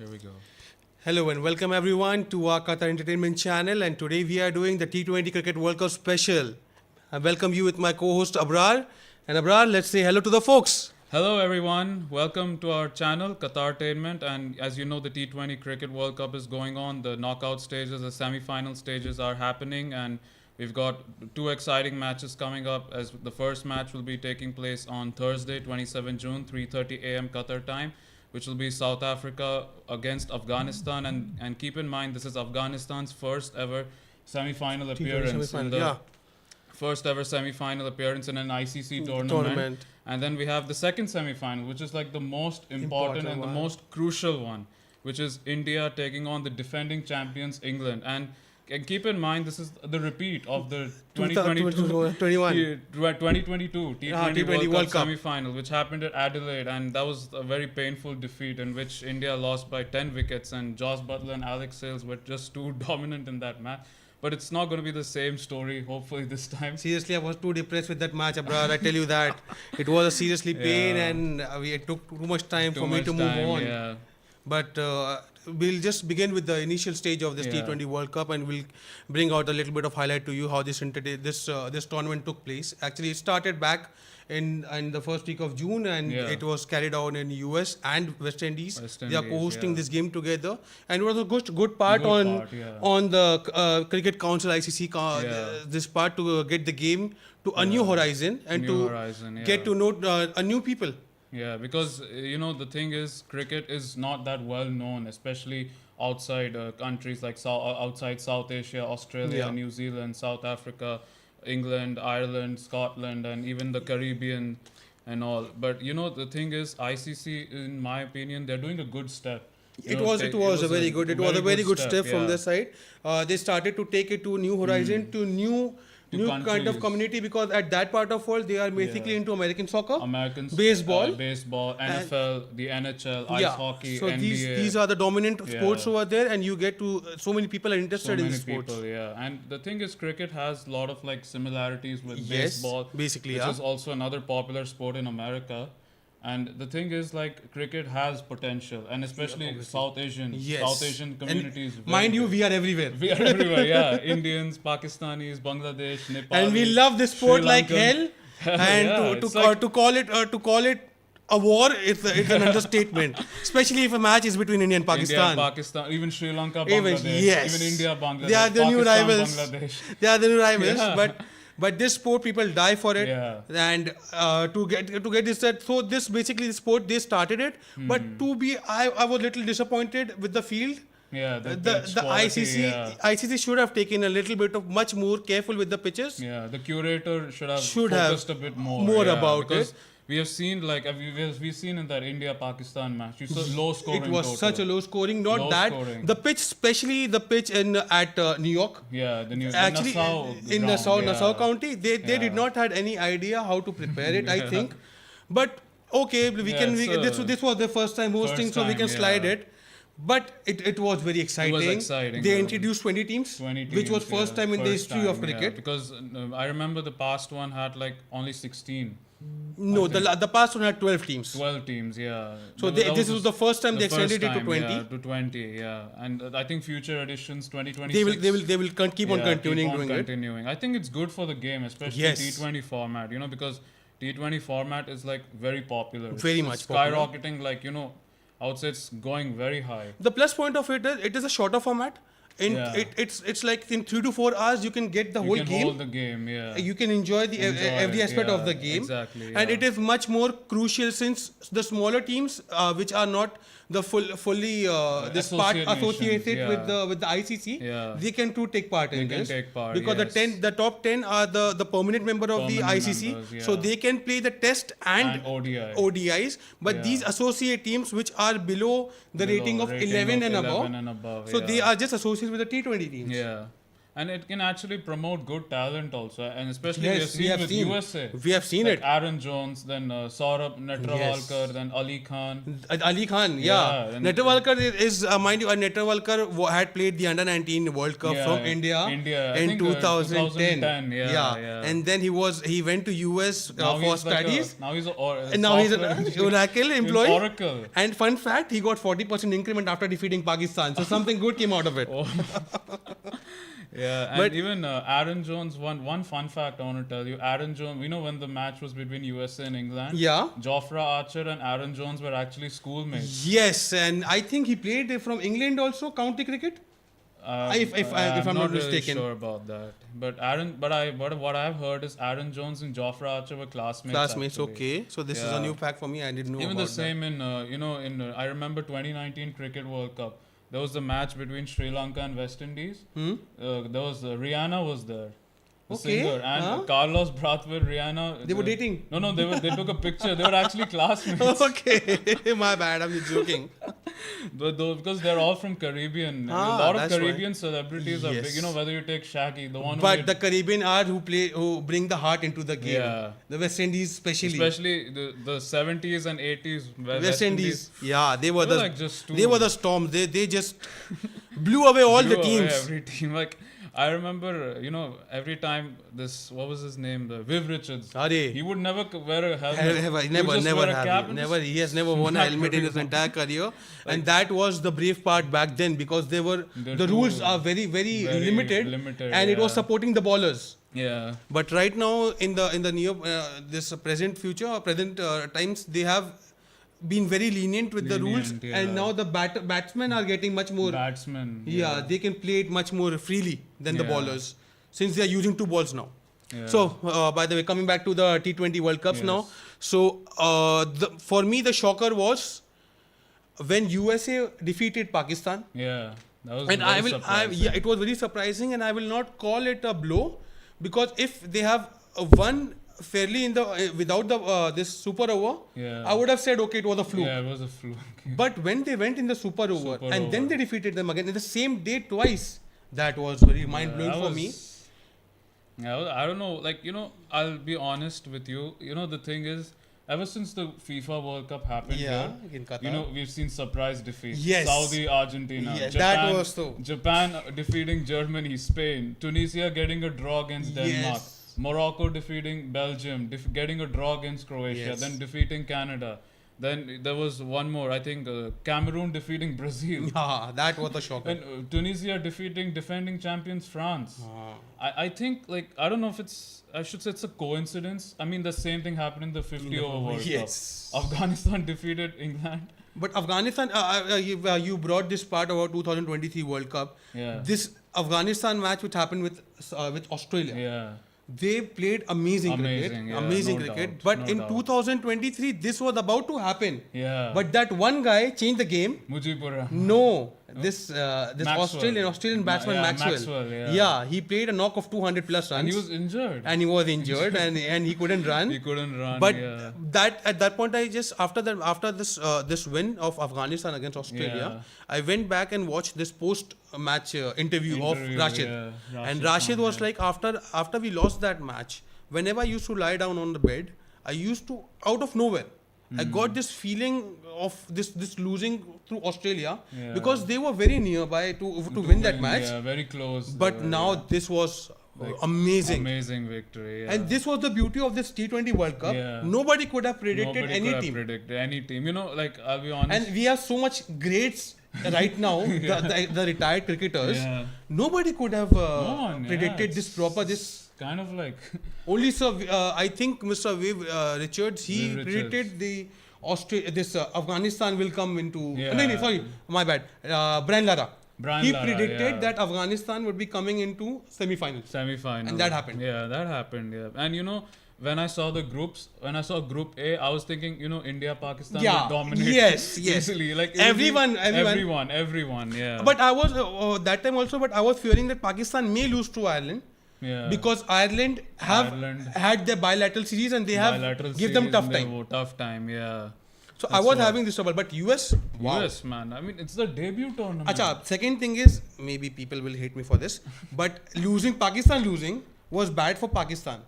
Here we go. Hello and welcome everyone to our Qatar Entertainment channel, and today we are doing the T20 Cricket World Cup special. I welcome you with my co-host Abrar. And Abrar, let's say hello to the folks. Hello everyone, welcome to our channel Qatartainment, and as you know the T20 Cricket World Cup is going on. The knockout stages, the semi-final stages are happening, and we've got two exciting matches coming up. As the first match will be taking place on Thursday 27 June 3:30 a.m. Qatar time, which will be South Africa against Afghanistan, and keep in mind this is Afghanistan's first ever semi-final appearance first ever semi-final appearance in an ICC tournament. And then we have the second semi-final, which is like the most important and the most crucial one, which is India taking on the defending champions England. And keep in mind, this is the repeat of the 2022 T20 World Cup semi-final, which happened at Adelaide, and that was a very painful defeat in which India lost by 10 wickets, and Joss Buttler and Alex Sales were just too dominant in that match. But it's not going to be the same story, hopefully, this time. Seriously, I was too depressed with that match, Abrar. I tell you that. It was a seriously pain, and it took too much time for me to move on. Yeah. But we'll just begin with the initial stage of this T20 World Cup, and we'll bring out a little bit of highlight to you how this tournament took place. Actually, it started back in the first week of June, and it was carried out in US and West Indies. They are co-hosting this game together, and it was a good part on the Cricket Council ICC this part to get the game to a new horizon and get to know a new people. Yeah, because the thing is, cricket is not that well known, especially outside countries like outside South Asia, Australia, New Zealand, South Africa, England, Ireland, Scotland, and even the Caribbean and all. But the thing is, ICC, in my opinion, they're doing a good step. It was a very good step from their side. They started to take it to a new horizon, to new kind of community, because at that part of world they are basically into American soccer, baseball, NFL, the NHL, ice hockey, so NBA. These are the dominant sports over there, and you get to so many people are interested in sports. And the thing is, cricket has a lot of similarities with baseball, basically, which is also another popular sport in America. And the thing is, cricket has potential, and especially South Asian communities. And mind you, we are everywhere. We are everywhere, Indians, Pakistanis, Bangladesh, Nepal. And we love this sport like hell. And to call it a war, it's an understatement. Especially if a match is between India and Pakistan. Even Sri Lanka, Bangladesh. Even India, Bangladesh. They are the new rivals. Bangladesh. They are the new rivals. But this sport, people die for it, and to get this set. So this basically the sport, they started it, but I was a little disappointed with the field. Yeah, the ICC should have taken a little bit of much more careful with the pitches. Yeah, the curator should have focused a bit more about it. We have seen we've seen in that India-Pakistan match, you saw low scoring. It was such a low scoring. The pitch, especially the pitch at New York. Yeah, the Nassau County. They did not had any idea how to prepare it. I think, but okay, this was the first time hosting, so we can slide it. But it was very exciting. It was exciting. They introduced 20 teams, which was first time in the history of cricket. Because I remember the past one had only 16. No, the past one had 12 teams. 12 teams, yeah. So this was the first time they extended it to 20. Yeah, to 20, yeah. And I think future editions, 2026. They will keep on continuing. I think it's good for the game, especially T20 format. Because T20 format is very popular. Very much skyrocketing. I would say it's going very high. The plus point of it is a shorter format. It's like in 3 to 4 hours you can get the whole game. You can hold the game, You can enjoy every aspect of the game. Exactly. And it is much more crucial since the smaller teams, which are not the fully associated with the ICC, they can too take part in this. Because the top 10 are the permanent member of the ICC, so they can play the test and ODIs. But these associate teams, which are below the rating of 11 and above, so they are just associated with the T20 teams. Yeah. And it can actually promote good talent also, and especially Yes, we have seen with USA. We have seen Like it. Aaron Jones, then Saurabh Netravalkar, then Ali Khan. Ali Khan, Yeah, yeah. and- Netravalkar is, mind you, Netravalkar had played the Under-19 World Cup Yeah, from India I in think, 2010. Yeah. And then he went to US Now for he's like studies. now he's And now he's an software engineer Oracle in employee. Oracle. And fun fact, he got 40% increment after defeating Pakistan. So something good came out of it. Oh. Yeah, and But- even Aaron Jones. One fun fact I want to tell you. Aaron Jones. You know when the match was between USA and England. Yeah. Jofra Archer and Aaron Jones were actually schoolmates. Yes, and I think he played from England also, county cricket. If I'm not really mistaken. sure about that. But what I've heard is Aaron Jones and Jofra Archer were classmates. Classmates, actually. okay. So this is a Yeah. new fact for me. I didn't know Even about the same in I remember 2019 Cricket World Cup. There was the match between Sri Lanka and West Indies. that. There was Rihanna was there. The Okay, singer, and huh? Carlos Brathwaite, Rihanna. They were dating. No, they took a picture. They were actually classmates. Okay, my bad. I'm just joking. Because they're all from Caribbean. A Ah, lot of that's why. Caribbean celebrities are big. Yes. You know, whether you take Shaggy, the one But who the Caribbean are who bring the heart into the game. Yeah. The West Indies especially the 70s and 80s. West Indies. Yeah, they were They were the like just they were the storm. They just blew away all the blew away teams. Every team. Like I remember, every time what was his name? Viv Richards. Are He would never wear a helmet. He would Never just wear a have cap he. and Never. just He has never worn a smack helmet in his everyone. entire career, and that was the brave part back then because the rules too- are very very limited, limited, and it was yeah. supporting the bowlers. Yeah. But right now in the near this present future present times they have been very lenient with the rules, Lenient, and yeah. now the batsmen are getting much more. Batsmen. Yeah, they can play it much more freely than the Yeah. bowlers since they are using two balls now. Yeah. So, by the way, coming back to the T20 World Cups Yes. now. So, for me, the shocker was when USA defeated Pakistan. Yeah. That was And very surprising. it was very surprising, and I will not call it a blow because if they have won fairly in the without the this super over, Yeah. I would have said okay, it was a fluke. Yeah, it was a fluke. But when they went in the super over Super and then over. they defeated them again in the same day twice, that was very mind blowing that for was- me. Yeah, I don't know. Like, I'll be honest with you. The thing is, ever since the FIFA World Cup happened here, in Qatar. we've seen surprise defeats. Yes. Saudi, Argentina. Yes, Japan, that was so. Japan defeating Germany, Spain. Tunisia getting a draw against Denmark. Yes. Morocco defeating Belgium, getting a draw against Croatia, Yes. then defeating Canada. Then there was one more, I think Cameroon defeating Brazil. Yeah, that was a shocker. And Tunisia defeating defending champions France. I think, I don't know if I should say it's a coincidence. I mean, the same thing happened in the 50 over World Yes. Cup. Afghanistan defeated England. But Afghanistan, you brought this part about 2023 World Cup. Yeah. This Afghanistan match which happened with Australia. Yeah. They played amazing cricket. Amazing, yeah, Amazing no cricket. doubt, But no in doubt. 2023, this was about to happen. Yeah. But that one guy changed the game. Mujibur. No, this Maxwell. Australian batsman Yeah, Maxwell. yeah. He played a knock of 200 plus runs. And he was injured. and he was injured and he couldn't run. He couldn't run. But yeah. at that point, I just after this win of Afghanistan against Australia, Yeah. I went back and watched this post-match interview of Rashid. yeah. And Rashid Khan, was yeah. like, after we lost that match, whenever I used to lie down on the bed, I used to, out of nowhere, I got this feeling of this losing through Australia Yeah. because they were very nearby to win that match. Yeah, very close. But now this was amazing. Amazing victory. Yeah. And this was the beauty of this T20 World Cup. Yeah. Nobody could have predicted Nobody any could have team. predicted any team. I'll be honest. And we have so much greats right now, the retired cricketers. Yeah. Nobody could have one, yeah, predicted it's- this. Kind of like Only Sir, I think Mr. Viv Richards, he Viv predicted the Afghanistan will come into. Yeah. No, sorry, my bad. Brian Lara. Brian He Lara, predicted yeah. that Afghanistan would be coming into semi-finals. semi-final. And that happened. Yeah, that happened. Yeah. And when I saw Group A, I was thinking, India, Pakistan Yeah. will dominate. Yes, yes. Easily. Like Everyone. everyone. Yeah. But I was that time also. But I was fearing that Pakistan may lose to Ireland yeah. because Ireland have Ireland. had their bilateral series and they have Bilateral give them series tough and they time. were tough time. Yeah. So I That's was why. having this trouble, but US, wow. US, man. I mean, it's the debut tournament. Acha, second thing is, maybe people will hate me for this, but Pakistan losing was bad for Pakistan.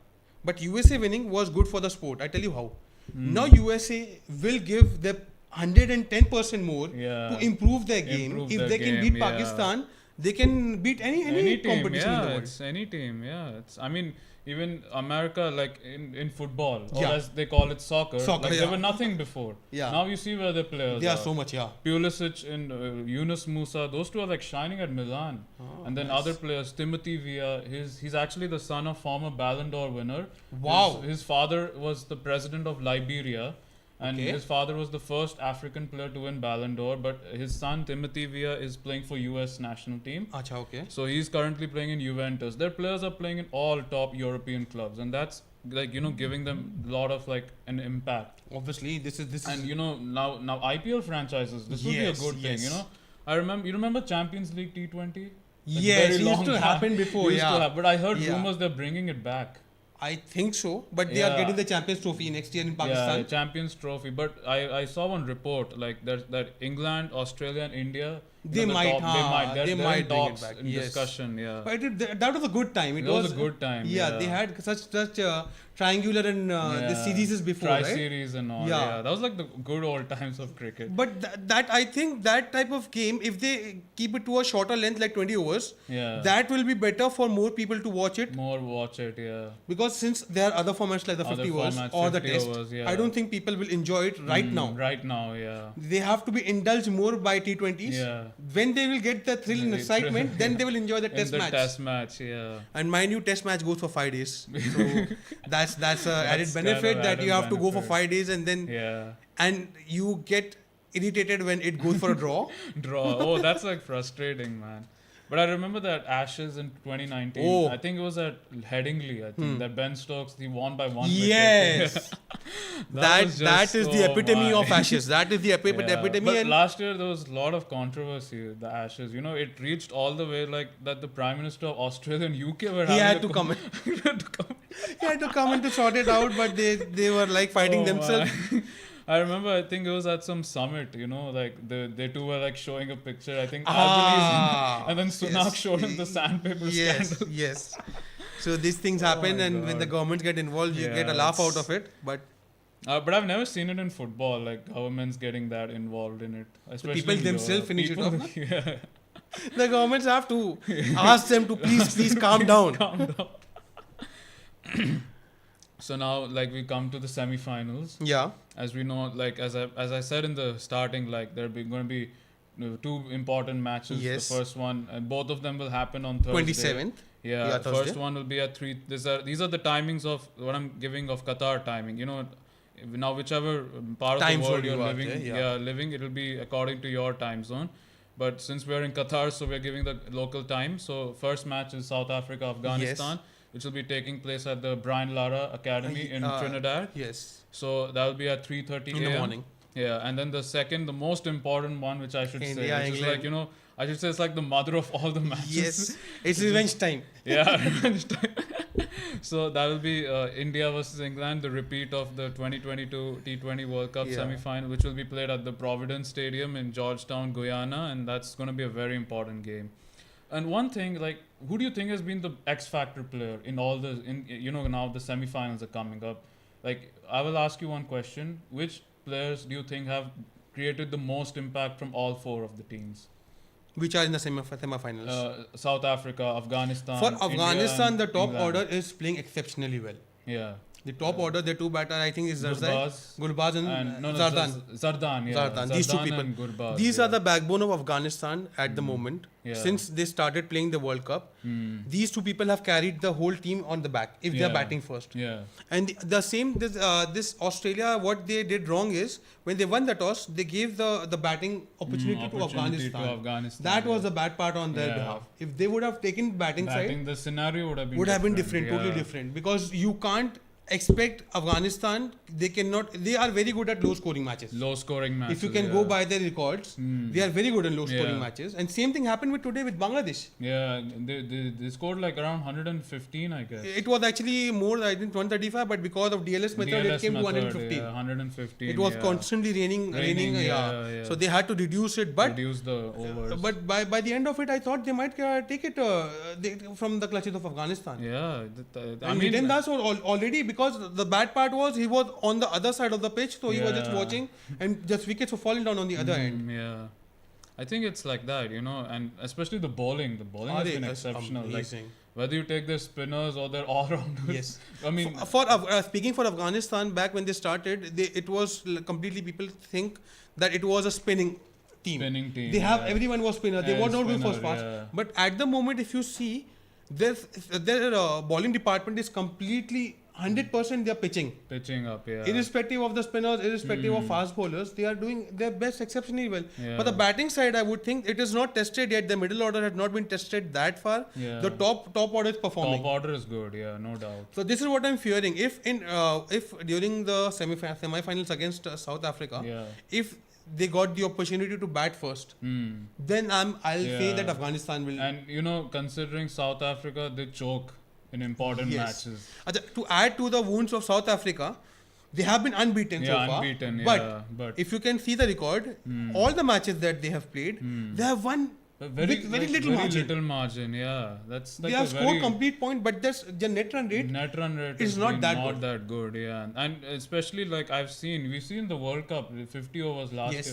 But USA winning was good for the sport. I tell you how. Now USA will give the 110% more to improve their game. Improve If their they can game, beat Pakistan, they can beat any team, competition in the world. It's any team, It's, I mean, even America, like in football, or Yeah. as they call it soccer, Soccer, like yeah. they were nothing before. Yeah. Now you see where the players They are are. so much, yeah. Pulisic and Yunus Musa, those two are like shining at Milan. And then other players, Timothy Villa, he's actually the son of former Ballon d'Or winner. Wow. His father was the president of Liberia. And Okay. his father was the first African player to win Ballon d'Or, but his son Timothy Villa is playing for US national team. Acha, okay. So he's currently playing in Juventus. Their players are playing in all top European clubs, and that's like giving them a lot of like an impact. Obviously, this is. And now IPL franchises, this would be a Yes, good thing. yes. You remember Champions League T20? Yes, it used to happen before, Used to yeah. happen, but I heard Yeah. rumors they're bringing it back. I think so, but they are Yeah. getting the Champions Trophy next year in Pakistan. Yeah, Champions Trophy. But I saw one report like that England, Australia, and India. They might, They might. They're they in might bring it talks, back, in yes. discussion. Yeah. But that was a good time. It That was a good time, Yeah, yeah. they had such triangular and the series before, right? Tri-series and all. Yeah. Yeah. That was like the good old times of cricket. But that I think that type of game, if they keep it to a shorter length like 20 overs, Yeah. that will be better for more people to watch it. More watch it. Yeah. Because since there are other formats like the Other 50 overs formats, or the 50 test, overs, yeah. I don't think people will enjoy it right now. Right now. Yeah. They have to be indulged more by T20s. Yeah. When they will get the thrill and The excitement, then they will enjoy the In test the match. test match. Yeah. And mind you, test match goes for 5 days. So that's added That's benefit kind of that you added have to go for benefit. 5 days and then Yeah. and you get irritated when it goes for a draw. Draw. Oh, that's like frustrating, man. But I remember that Ashes in 2019. Oh. I think it was at Headingley. I think that Ben Stokes he won by 1 wicket. Yes. that was that just is the so epitome mad. of Ashes. That is the epitome. But And last year there was a lot of controversy with the Ashes. It reached all the way like that the Prime Minister of Australia and UK were he having had a to come in. he had to come. He had to come in to sort it out, but they were like fighting Oh, themselves. man. I remember, I think it was at some summit, like they two were like showing a picture. I think Albanese and then Sunak yes. showed him the sandpaper Yes, scandal. yes. So these things happen, my and when the God. governments get involved, you Yeah, get a laugh out it's- of it. But But I've never seen it in football, like governments getting that involved in it. Especially people in themselves finish it People- off. Yeah. the governments have to ask them to please calm down. Calm down. So now, like, we come to the semi-finals. Yeah. As we know, like as I said in the starting, like there are going to be two important matches. Yes. The first one, and both of them will happen on Thursday. 27th. Yeah, Yeah, the Thursday. first one will be at 3. These are the timings of what I'm giving of Qatar timing. Now whichever part Time of the world zone you're you are living, there, living, it'll be according to your time zone. But since we're in Qatar, so we're giving the local time. So first match is South Africa, Afghanistan, which will be taking place at the Brian Lara Academy in Trinidad. Yes. So that will be at 3:30 In the a.m. morning. Yeah, and then the second, the most important one, which I should India, say, which England. is like I should say it's like the mother of all the matches. Yes. It's revenge time. Yeah, revenge time. So that will be India versus England, the repeat of the 2022 T20 World Cup Yeah. semi-final, which will be played at the Providence Stadium in Georgetown, Guyana, and that's going to be a very important game. And one thing, like, who do you think has been the X factor player in all the, now the semi-finals are coming up? Like, I will ask you one question: which players do you think have created the most impact from all 4 of the teams? Which are in the semi-finals. South Africa, Afghanistan. For India Afghanistan, and the top England. order is playing exceptionally well. Yeah. The top order, the two batter, I think, is Gurbaz Gurbaz and Zardan. Zardan, yeah. Zardan. These two people. And Gurbaz, These yeah. are the backbone of Afghanistan at the moment. Yeah. Since they started playing the World Cup, these two people have carried the whole team on the back if they are Yeah. batting first. Yeah. And the same, this Australia, what they did wrong is when they won the toss, they gave the batting opportunity to Afghanistan. That was the bad part on their Yeah. behalf. If they would have taken batting I side, think the scenario would have been different, yeah. totally different. Because you can't expect Afghanistan. They cannot. They are very good at low scoring matches. Low scoring matches. If you can go by their records, they are very good in low scoring Yeah. matches. And same thing happened with today with Bangladesh. Yeah, they scored like around 115, I guess. It was actually more, I think 135, but because of DLS method, it came to 115. Yeah, 115. It was yeah. constantly raining. Yeah. So they had to reduce it. But reduce the overs. but by the end of it, I thought they might take it from the clutches of Afghanistan. Yeah, I mean, Riten Das was already, because the bad part was he was on the other side of the pitch, so he was just watching, and just wickets were falling down on the other end. Yeah, I think it's like that, and especially the bowling. The bowling has been exceptional. Amazing. Like whether you take their spinners or their all-rounders. Yes. I mean, speaking for Afghanistan, back when they started, it was completely, people think that it was a spinning team. They have everyone was spinner. They were not going for fast. Yeah. But at the moment, if you see, their bowling department is completely 100% they are pitching up, yeah. Irrespective of the spinners, irrespective of fast bowlers, they are doing their best exceptionally well. Yeah. But the batting side, I would think it is not tested yet. The middle order had not been tested that far. Yeah. The top order is performing. Top order is good, yeah, no doubt. So this is what I'm fearing. If during the semi-finals against South Africa, if they got the opportunity to bat first, then I'll say that Afghanistan will. And considering South Africa, they choke in important matches. To add to the wounds of South Africa, they have been unbeaten so far. But if you can see the record, all the matches that they have played, they have won very little margin. Yeah, that's like they have scored complete point, but the net run rate is not that good. Yeah, and especially like we've seen the World Cup 50 overs last year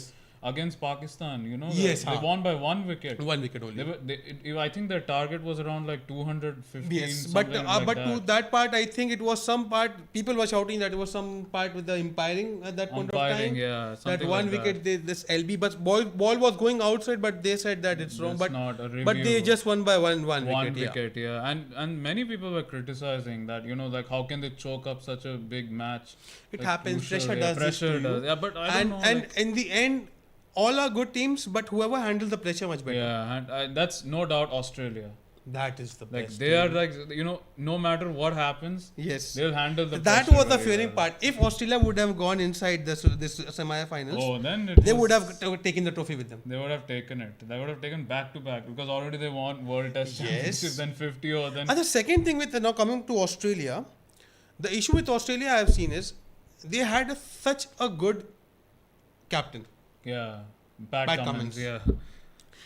against Pakistan. They won by 1 wicket. 1 wicket only. I think their target was around like 215. Yes, but to that part, I think it was some part. People were shouting that it was some part with the umpiring at that point of time. Yeah, that 1 wicket, this LB, but ball was going outside, but they said that it's wrong. But they just won by one wicket. Yeah. And many people were criticizing that. Like how can they choke up such a big match? It happens. Pressure does. Yeah, but I don't know. And in the end, all are good teams, but whoever handles the pressure much better. Yeah, and that's no doubt Australia. That is the best. They are like, no matter what happens, they'll handle the pressure. That was the fearing part. If Australia would have gone inside this semi-finals, then they would have taken the trophy with them. They would have taken it. They would have taken back to back, because already they won World Test Championship, then 50 or then. And the second thing with now coming to Australia, the issue with Australia I have seen is they had such a good captain. Yeah, Pat Cummins. Yeah,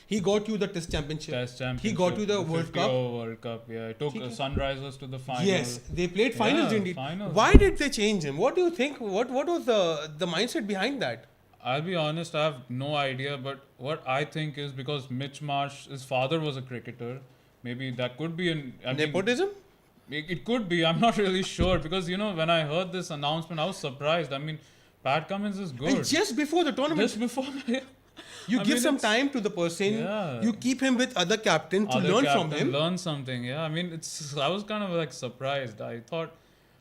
he got you the Test Championship. He got you the World Cup. World Cup. Yeah, he took Sunrisers to the final. Yes, they played finals indeed. Finals. Why did they change him? What do you think? What was the mindset behind that? I'll be honest, I have no idea. But what I think is because Mitch Marsh, his father was a cricketer. Maybe that could be nepotism. It could be. I'm not really sure, because when I heard this announcement, I was surprised. I mean, Pat Cummins is good. And just before the tournament. You give some time to the person. Yeah. You keep him with other captains to learn from him. Learn something. Yeah. I mean, I was kind of like surprised. I thought,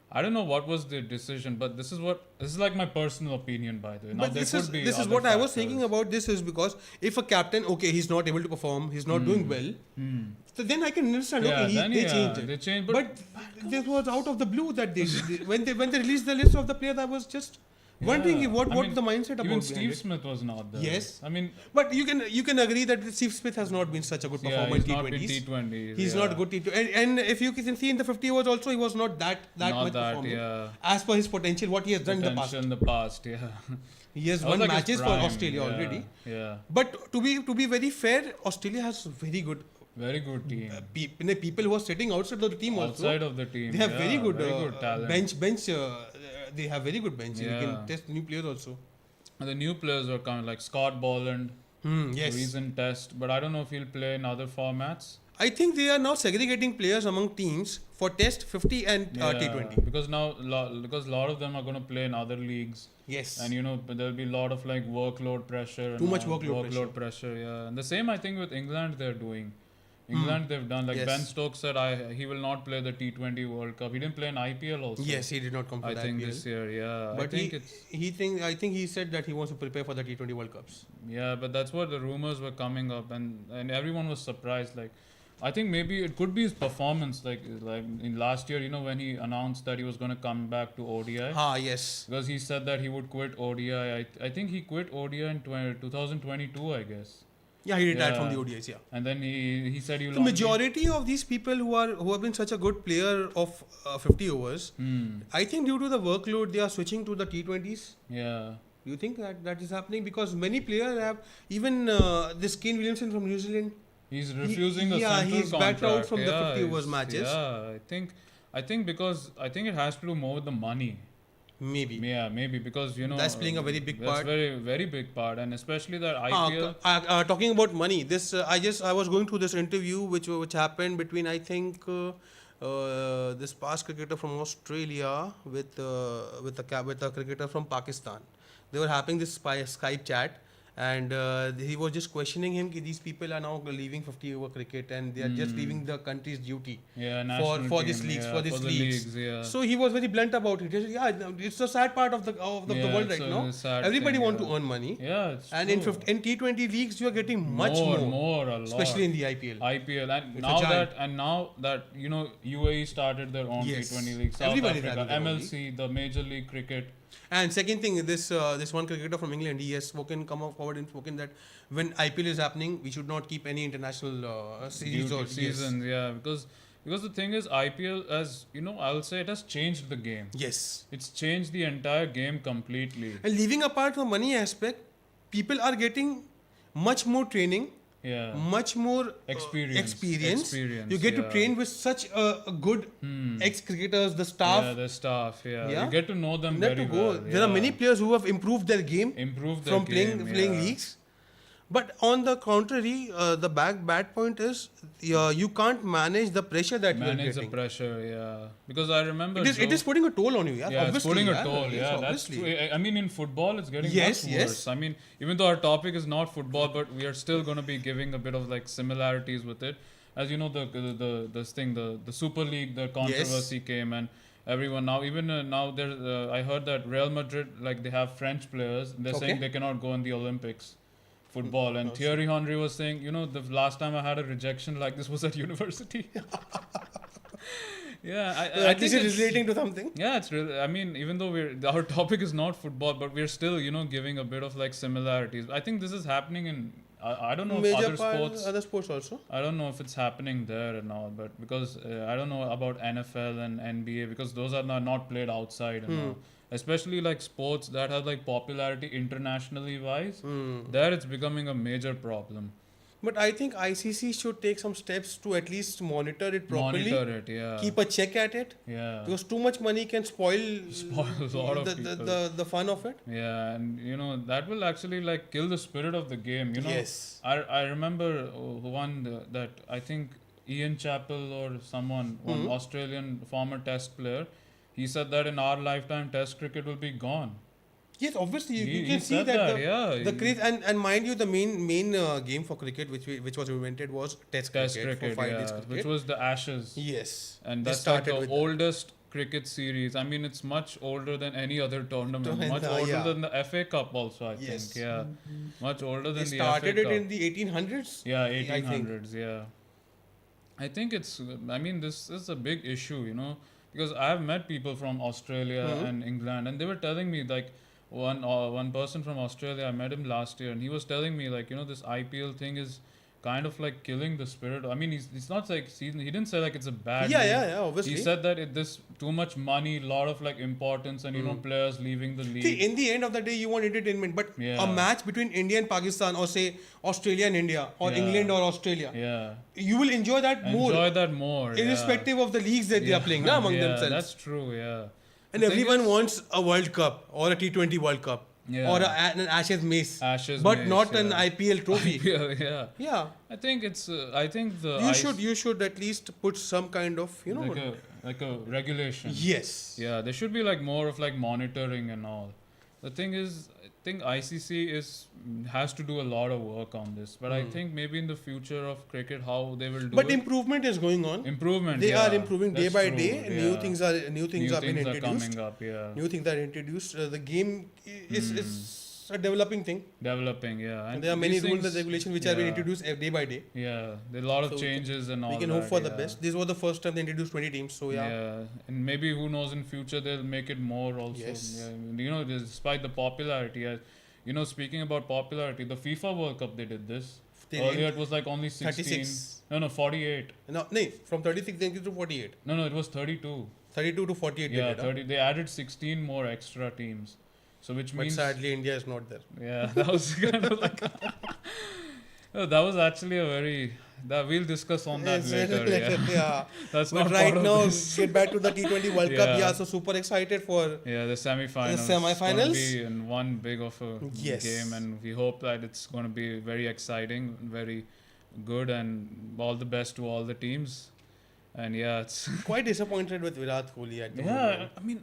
I don't know what was the decision, but this is like my personal opinion, by the way. Now, but this is what I was thinking about. This is because if a captain, he's not able to perform, he's not doing well. So then I can understand. They changed. But this was out of the blue that they when they released the list of the players, I was just wondering what the mindset about. Even Steve Smith was not there. Yes, I mean, but you can agree that Steve Smith has not been such a good performer in T20s. He's not good T20, and if you can see in the 50 overs also, he was not that much performing as per his potential. What he has done in the past, he has won matches for Australia already. Yeah, but to be very fair, Australia has very good team. People who are sitting outside of the team they have very good talent. bench. They have very good bench. You can test new players also. And the new players are coming, like Scott Boland. Recent test, but I don't know if he'll play in other formats. I think they are now segregating players among teams for Test, 50 and T20. Because a lot of them are going to play in other leagues. Yes. And there'll be a lot of like workload pressure. Too much workload pressure. Yeah. And the same I think with England they're doing. They've done Ben Stokes said he will not play the T20 World Cup. He didn't play in IPL also. Yes, he did not come to the IPL. I think this year, yeah. But I think he said that he wants to prepare for the T20 World Cups. Yeah, but that's what the rumors were coming up, and everyone was surprised. Like, I think maybe it could be his performance, like in last year, when he announced that he was going to come back to ODI. Yes. Because he said that he would quit ODI. I think he quit ODI in 2022, I guess. Yeah, he retired from Yeah. the ODIs. Yeah. And then he said he'll The only- majority of these people who have been such a good player of 50 overs, I think due to the workload, they are switching to the T20s. Yeah. Do you think that is happening? Because many players have, even this Kane Williamson from New Zealand. He's refusing a central he's contract. backed out from the Yeah, 50 overs he's- matches. Yeah, I think because I think it has to do more with the money. Maybe. Yeah, maybe because That's playing a very big that's part. very very big part, and especially that IPL. Talking about money, this I was going through this interview which happened between, I think, this past cricketer from Australia with a cricketer from Pakistan. They were having this Skype chat, and he was just questioning him that these people are now leaving 50 over cricket and they are just leaving the country's duty national for team, these leagues, yeah, for these the leagues. yeah. So he was very blunt about it. He said, yeah, it's a sad part of the world right now. Everybody want to earn money. Yeah, it's And true. in T20 leagues, you are getting much more, a lot. especially in the IPL. IPL, and It's now that UAE started their own Yes. T20 league, South Everybody Africa, having their own MLC, the Major League Cricket. And second thing, this one cricketer from England, he has come up forward and spoken that when IPL is happening, we should not keep any international series or seasons. Yeah, because the thing is, IPL, as I'll say, it has changed the game. Yes. It's changed the entire game completely. And leaving apart the money aspect, people are getting much more training. Yeah. Much more Experience. You get to train with such a good ex-cricketers, the staff. Yeah, the staff. Yeah. Yeah. You get to know them You get very to go. well. There are many players who have improved their game from playing leagues. But on the contrary, the bad point is you can't manage the pressure that you are getting. Manage the pressure, yeah. Because I remember It is putting a toll on you, yeah. Yeah, it's putting a toll. Yes, Yeah, that's obviously. true. I mean, in football, it's getting Yes, much yes. worse. I mean, even though our topic is not football, but we are still going to be giving a bit of like similarities with it. As you know, the Super League, the controversy came, and everyone now, even now, there. I heard that Real Madrid, like they have French players, they're saying they cannot go in the Olympics. Football, and Thierry Henry was saying, the last time I had a rejection like this was at university. Yeah, I think it's relating to something. Yeah, it's really. I mean, even though our topic is not football, but we're still, giving a bit of like similarities. I think this is happening in. I don't know if Other sports also. I don't know if it's happening there and all, but because I don't know about NFL and NBA because those are not played outside and all. Especially like sports that have like popularity internationally wise, there it's becoming a major problem. But I think ICC should take some steps to at least monitor it properly. Monitor it, yeah. Keep a check at it. Yeah. Because too much money can spoil a lot of people. the fun of it. Yeah, and that will actually like kill the spirit of the game. Yes. I remember that I think Ian Chappell or someone, one Australian former Test player, he said that in our lifetime Test cricket will be gone. Yes, obviously you He can see said that the craze and mind you, the main game for cricket which was invented was Test cricket for 5 days cricket, which was the Ashes. Yes, and that's like the oldest cricket series. I mean, it's much older than any other tournament. Much older than the FA Cup also, I think. Yeah, much older than the FA Cup. They started it in the 1800s. Yeah, 1800s. Yeah, I think it's. I mean, this is a big issue, because I have met people from Australia and England, and they were telling me like. One person from Australia, I met him last year, and he was telling me like this IPL thing is kind of like killing the spirit. I mean, he's not like season. He didn't say like it's a bad. Yeah, obviously. He said that there's too much money, lot of like importance, and players leaving the league. See, in the end of the day, you want entertainment, but a match between India and Pakistan, or say Australia and India, or England or Australia, you will enjoy that more. Irrespective of the leagues that they are playing among themselves. That's true. Yeah. And everyone wants a World Cup or a T20 World Cup or an Ashes Mace, but not an IPL trophy. IPL, yeah. I think it's. I think you should at least put some kind of like a regulation. Yes. Yeah, there should be like more of like monitoring and all. The thing is, I think ICC has to do a lot of work on this. But I think maybe in the future of cricket, how they will do it. But improvement is going on. They are improving day by day. Yeah. New things are being introduced. Coming up. Yeah. New things are introduced. The game is it's a developing thing. Developing, yeah. And there are many these rules and things- regulations which are being yeah. introduced day by day. Yeah, there are a lot of So changes and all We can that. hope for the yeah. best. This was the first time they introduced 20 teams. So yeah. And maybe who knows in future they'll make it more also. Yes. Yeah. You know, despite the popularity, you know, speaking about popularity, the FIFA World Cup they did this. They Earlier it was like only 16. 36. No, 48. No, from 36 they increased to 48. No, it was 32. 32 to 48. Yeah, they did, 30. They added 16 more extra teams. So which But means sadly India is not there. yeah, that was kind of like no, that was actually a very that we'll discuss on that Yes, later. Yeah. That's But not right part of now, this. get back to the T20 World Cup. Yeah. Yeah, so super excited for. Yeah, the semifinals. The semi-finals? Gonna be in one big of a Yes. game, and we hope that it's going to be very exciting, very good, and all the best to all the teams. And yeah, it's Quite disappointed with Virat Kohli at the yeah. moment. I mean,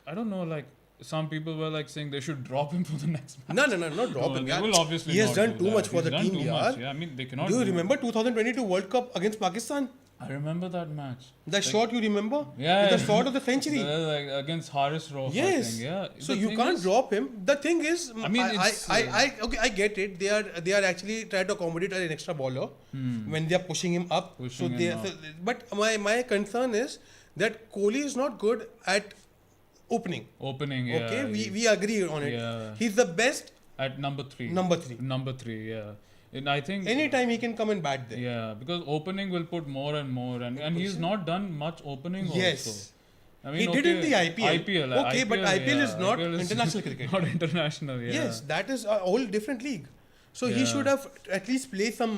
I don't know, like some people were like saying they should drop him for the next match. No, not drop Well, him. they Yeah. will obviously He has not done do too that. much for He's the done team, too yeah. much. Yeah, I mean they cannot. Do you remember 2022 World Cup against Pakistan? I remember that match. That shot you remember? Yeah, The shot of the century. Like against Haris Rauf. Yes. I think, yeah. So The you thing can't is- drop him. The thing is, I mean, it's, okay, I get it. They are actually trying to accommodate an extra bowler when they are pushing him up. Pushing so him up. but my concern is that Kohli is not good at opening. Opening. Yeah. Okay, we agree on it. Yeah. He's the best At number 3. number 3. Number 3. Yeah. And I think. Anytime he can come and bat there. Yeah, because opening will put more and more, and he's not done much opening Yes. also. I mean, He did in the IPL. IPL. Okay, but IPL is not IPL international cricket. Not international. Yeah. Yes, that is a whole different league. So he Yeah. should have at least played some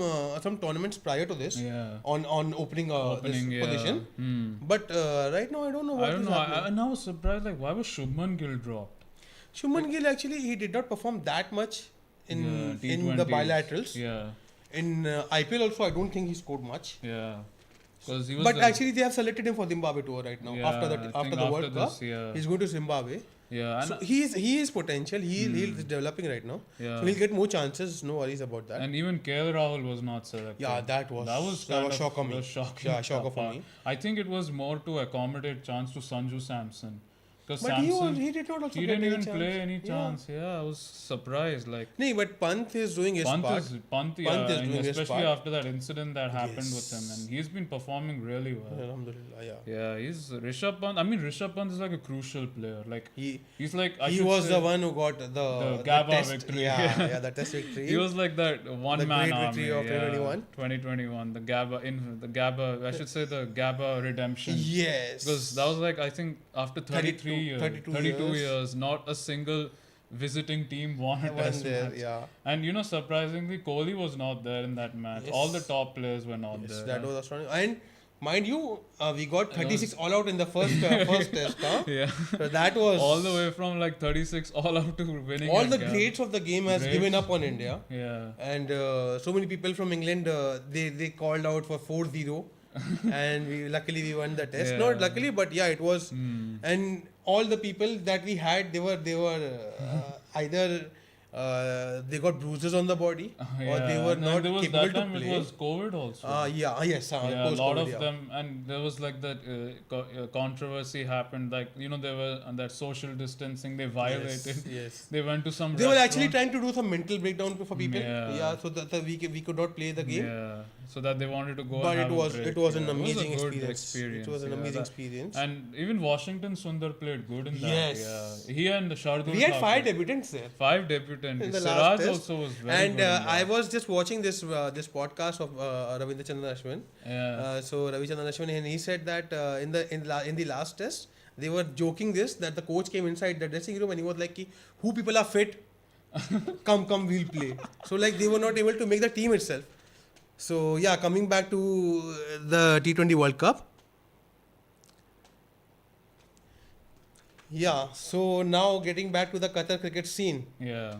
tournaments prior to this Yeah. on opening, Opening. this Yeah. position. But right now I don't know what I don't is know. happening. And I was surprised. Like, why was Shubman Gill dropped? Shubman Gill actually he did not perform that much in Yeah, in the T20s. bilaterals. Yeah. In IPL also I don't think he scored much. Yeah. Because he was. But the- actually they have selected him for Zimbabwe tour right now Yeah, after I think after the World this, Cup. Yeah. He's going to Zimbabwe. Yeah. And, So he is potential. He's developing right now. yeah. So he'll get more chances. No worries about that. And even KL Rahul was not selected. Yeah, that was kind of shocker me. shocking. Yeah, shocker for me. I think it was more to accommodate chance to Sanju Samson. Because But Samson, he did not also he get didn't any even chance. play any Yeah. chance. Yeah, I was surprised. Like No, but Pant is doing his part. Pant, yeah, Pant is and doing his especially part. after that incident that happened with him, Yes. and he's been performing really well. Alhamdulillah, yeah. Yeah, he's Rishabh Pant. I mean, Rishabh Pant is like a crucial player. Like he's like He was the one who got the Gabba test, victory. Yeah, the test victory. He was like that one man great army. victory of 2021. 2021. The Gabba. I should say the Gabba redemption. Yes. Because that was like I think after 33 years, 32 years, not a single visiting team won a One test there, match. yeah. And you know, surprisingly, Kohli was not there in that match. Yes. All the top players were not Yes, there. that was astonishing. And mind you, we got That 36 all out in the first test. Huh? Yeah. So that was All the way from like 36 all out to winning. all at the Gab. greats of the game has Greats. given up on India. Yeah. And so many people from England, they called out for 4-0. And luckily we won the test. Yeah. Not luckily, but yeah, it was. Hmm. And all the people that we had, they were either they got bruises on the body or they were And not there was capable that time to play. It was COVID also. Yes, Yeah, a lot of yeah. them, and there was like that controversy happened. Like they were on that social distancing. They violated. Yes. They went to some. They were actually restaurant. trying to do some mental breakdown for people. Yeah. So that we could not play the game. Yeah, so that they wanted to go. But and have it was a break. it was an Yeah, amazing it was a good experience. It was an yeah, amazing that- experience. And even Washington Sundar played good in that. Yes. Yeah, he and Shardul. We had Thakur. 5 debutants there. 5 debutants. In the last Siraj test. also was very And good. in I that. was just watching this podcast of Ravindra Chandran Ashwin. Yeah. So Ravi Chandran Ashwin, and he said that in the last test they were joking this that the coach came inside the dressing room and he was like, "Ki, who people are fit? come, we'll play." So like they were not able to make the team itself. So yeah, coming back to the T20 World Cup. Yeah, so now getting back to the Qatar cricket scene. Yeah.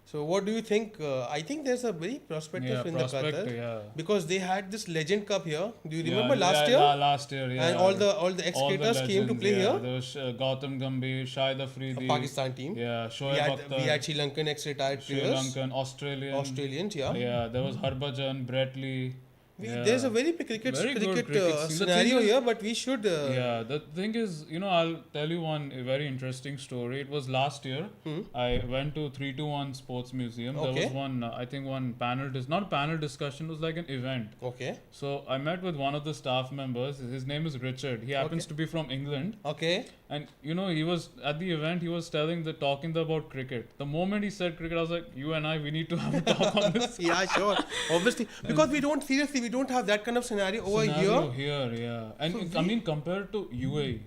So what do you think? I think there's a very prospective in the Qatar yeah. because they had this Legend Cup here. Do you Yeah, remember last year? Last year, yeah. And all the ex-skaters came to legends, play yeah. here. There was Gautam Gambhir, Shahid A Afridi. Pakistan team. Yeah, We Shoaib had Akhtar. Sri Lankan ex-retired Sri players. Lankan, Australian. Australians, yeah. Yeah, there was Harbhajan, Brett Lee. There's a very big cricket Very good cricket scene. The scenario thing is- here, but we should. Yeah, the thing is, I'll tell you one very interesting story. It was last year. I went to 321 Sports Museum. There Okay. was one, I think one panel, not a panel discussion, it was like an event. Okay. So I met with one of the staff members. His name is Richard. He happens Okay. to be from England. Okay. And he was at the event, he was talking about cricket. The moment he said cricket, I was like, you and I, we need to have a talk on this. Yeah, sure. Obviously, because we don't have that kind of scenario over Scenario here. yeah. And So I mean, compared to UAE.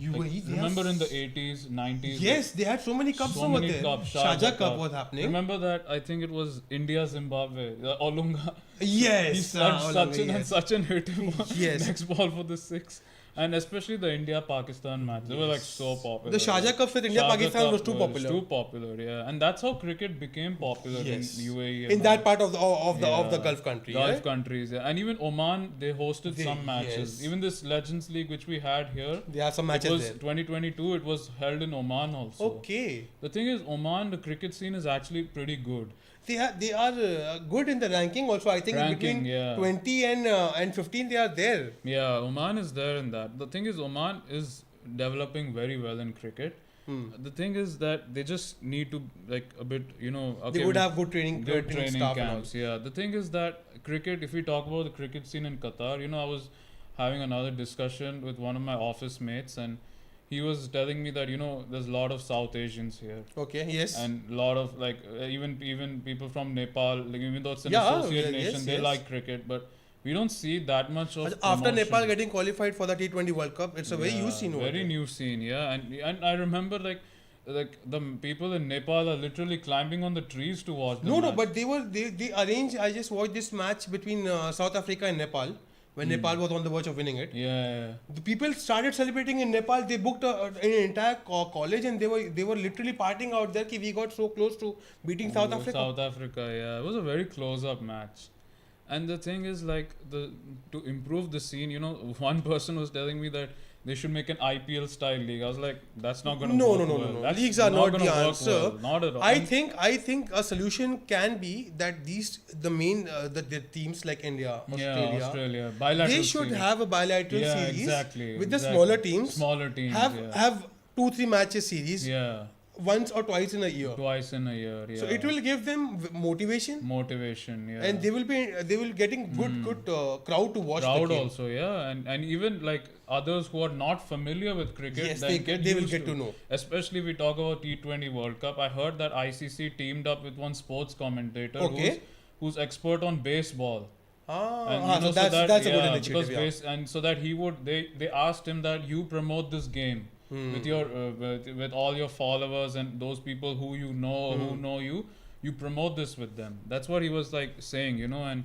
UAE, they Remember have in the 80s, 90s? Yes, they had so many cups so over many there. cups, Sharjah Cup was happening. Remember that? I think it was India Zimbabwe. Olunga. Yes. He sledged Sachin and yes. Sachin hit him on Yes. next ball for the six. And especially the India-Pakistan match. They were like so popular. The Sharjah Cup with India Sharjah Pakistan Cup was too popular. Too popular, yeah. And that's how cricket became popular Yes. in UAE. In and that part of the Yeah. Gulf country. Gulf right? countries, yeah. And even Oman, they hosted some matches. yes. Even this Legends League, which we had here, There are some it matches was there. 2022. It was held in Oman also. Okay. The thing is, Oman, the cricket scene is actually pretty good. They are good in the ranking also. I think Ranking, between yeah. 20 and 15 they are there. Yeah, Oman is there in that. The thing is, Oman is developing very well in cricket. The thing is that they just need to a bit, okay, They would have good training staff and all. camps. Yeah, the thing is that cricket. If we talk about the cricket scene in Qatar, I was having another discussion with one of my office mates, and he was telling me that there's a lot of South Asians here. Okay, yes. And a lot of even people from Nepal, even though it's an Yeah, associate yes, nation, they yes. like cricket, but we don't see that much of After promotion. Nepal getting qualified for the T20 World Cup, it's a very Yeah, huge scene over very there. new scene, yeah. And I remember like the people in Nepal are literally climbing on the trees to watch. No, but they arranged. I just watched this match between South Africa and Nepal when Nepal was on the verge of winning it. Yeah. The people started celebrating in Nepal. They booked an entire college and they were literally partying out there. We got so close to beating South Africa. South Africa, yeah. It was a very close-up match. And the thing is, to improve the scene, one person was telling me that they should make an IPL style league. I was like, that's not going to work well. No. That's Leagues are not gonna the work answer. well. Not at all. I think a solution can be that the teams like India, Australia. Bilateral they should series. have a bilateral Yeah, series exactly. with the smaller teams. Smaller teams. Have 2-3 matches series Yeah. once or twice in a year. Twice in a year. Yeah. So it will give them motivation. Yeah. And they will getting good crowd to watch the Crowd game. also, yeah, and even like others who are not familiar with cricket, Yes, they will used get to know. Especially we talk about T20 World Cup. I heard that ICC teamed up with one sports commentator who's expert on baseball. So that's a good initiative. And so that they asked him that you promote this game with your with all your followers and those people who who know you promote this with them. That's what he was like saying, and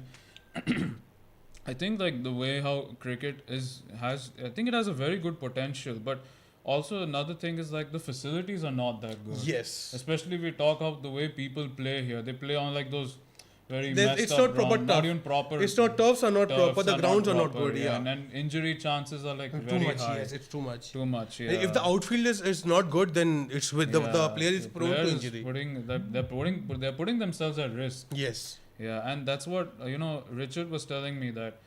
I think like the way how cricket I think it has a very good potential, but also another thing is like the facilities are not that good. Yes. Especially if we talk about the way people play here. They play on like those very It's messed not up proper ground, turf. not even proper. It's not turfs are not proper. The grounds are not proper, good. Yeah. And injury chances are like Too very much. high. Yes, it's too much. Too much. Yeah. If the outfield is not good, then it's with the player is prone to injury. They're putting themselves at risk. Yes. Yeah, and that's what Richard was telling me that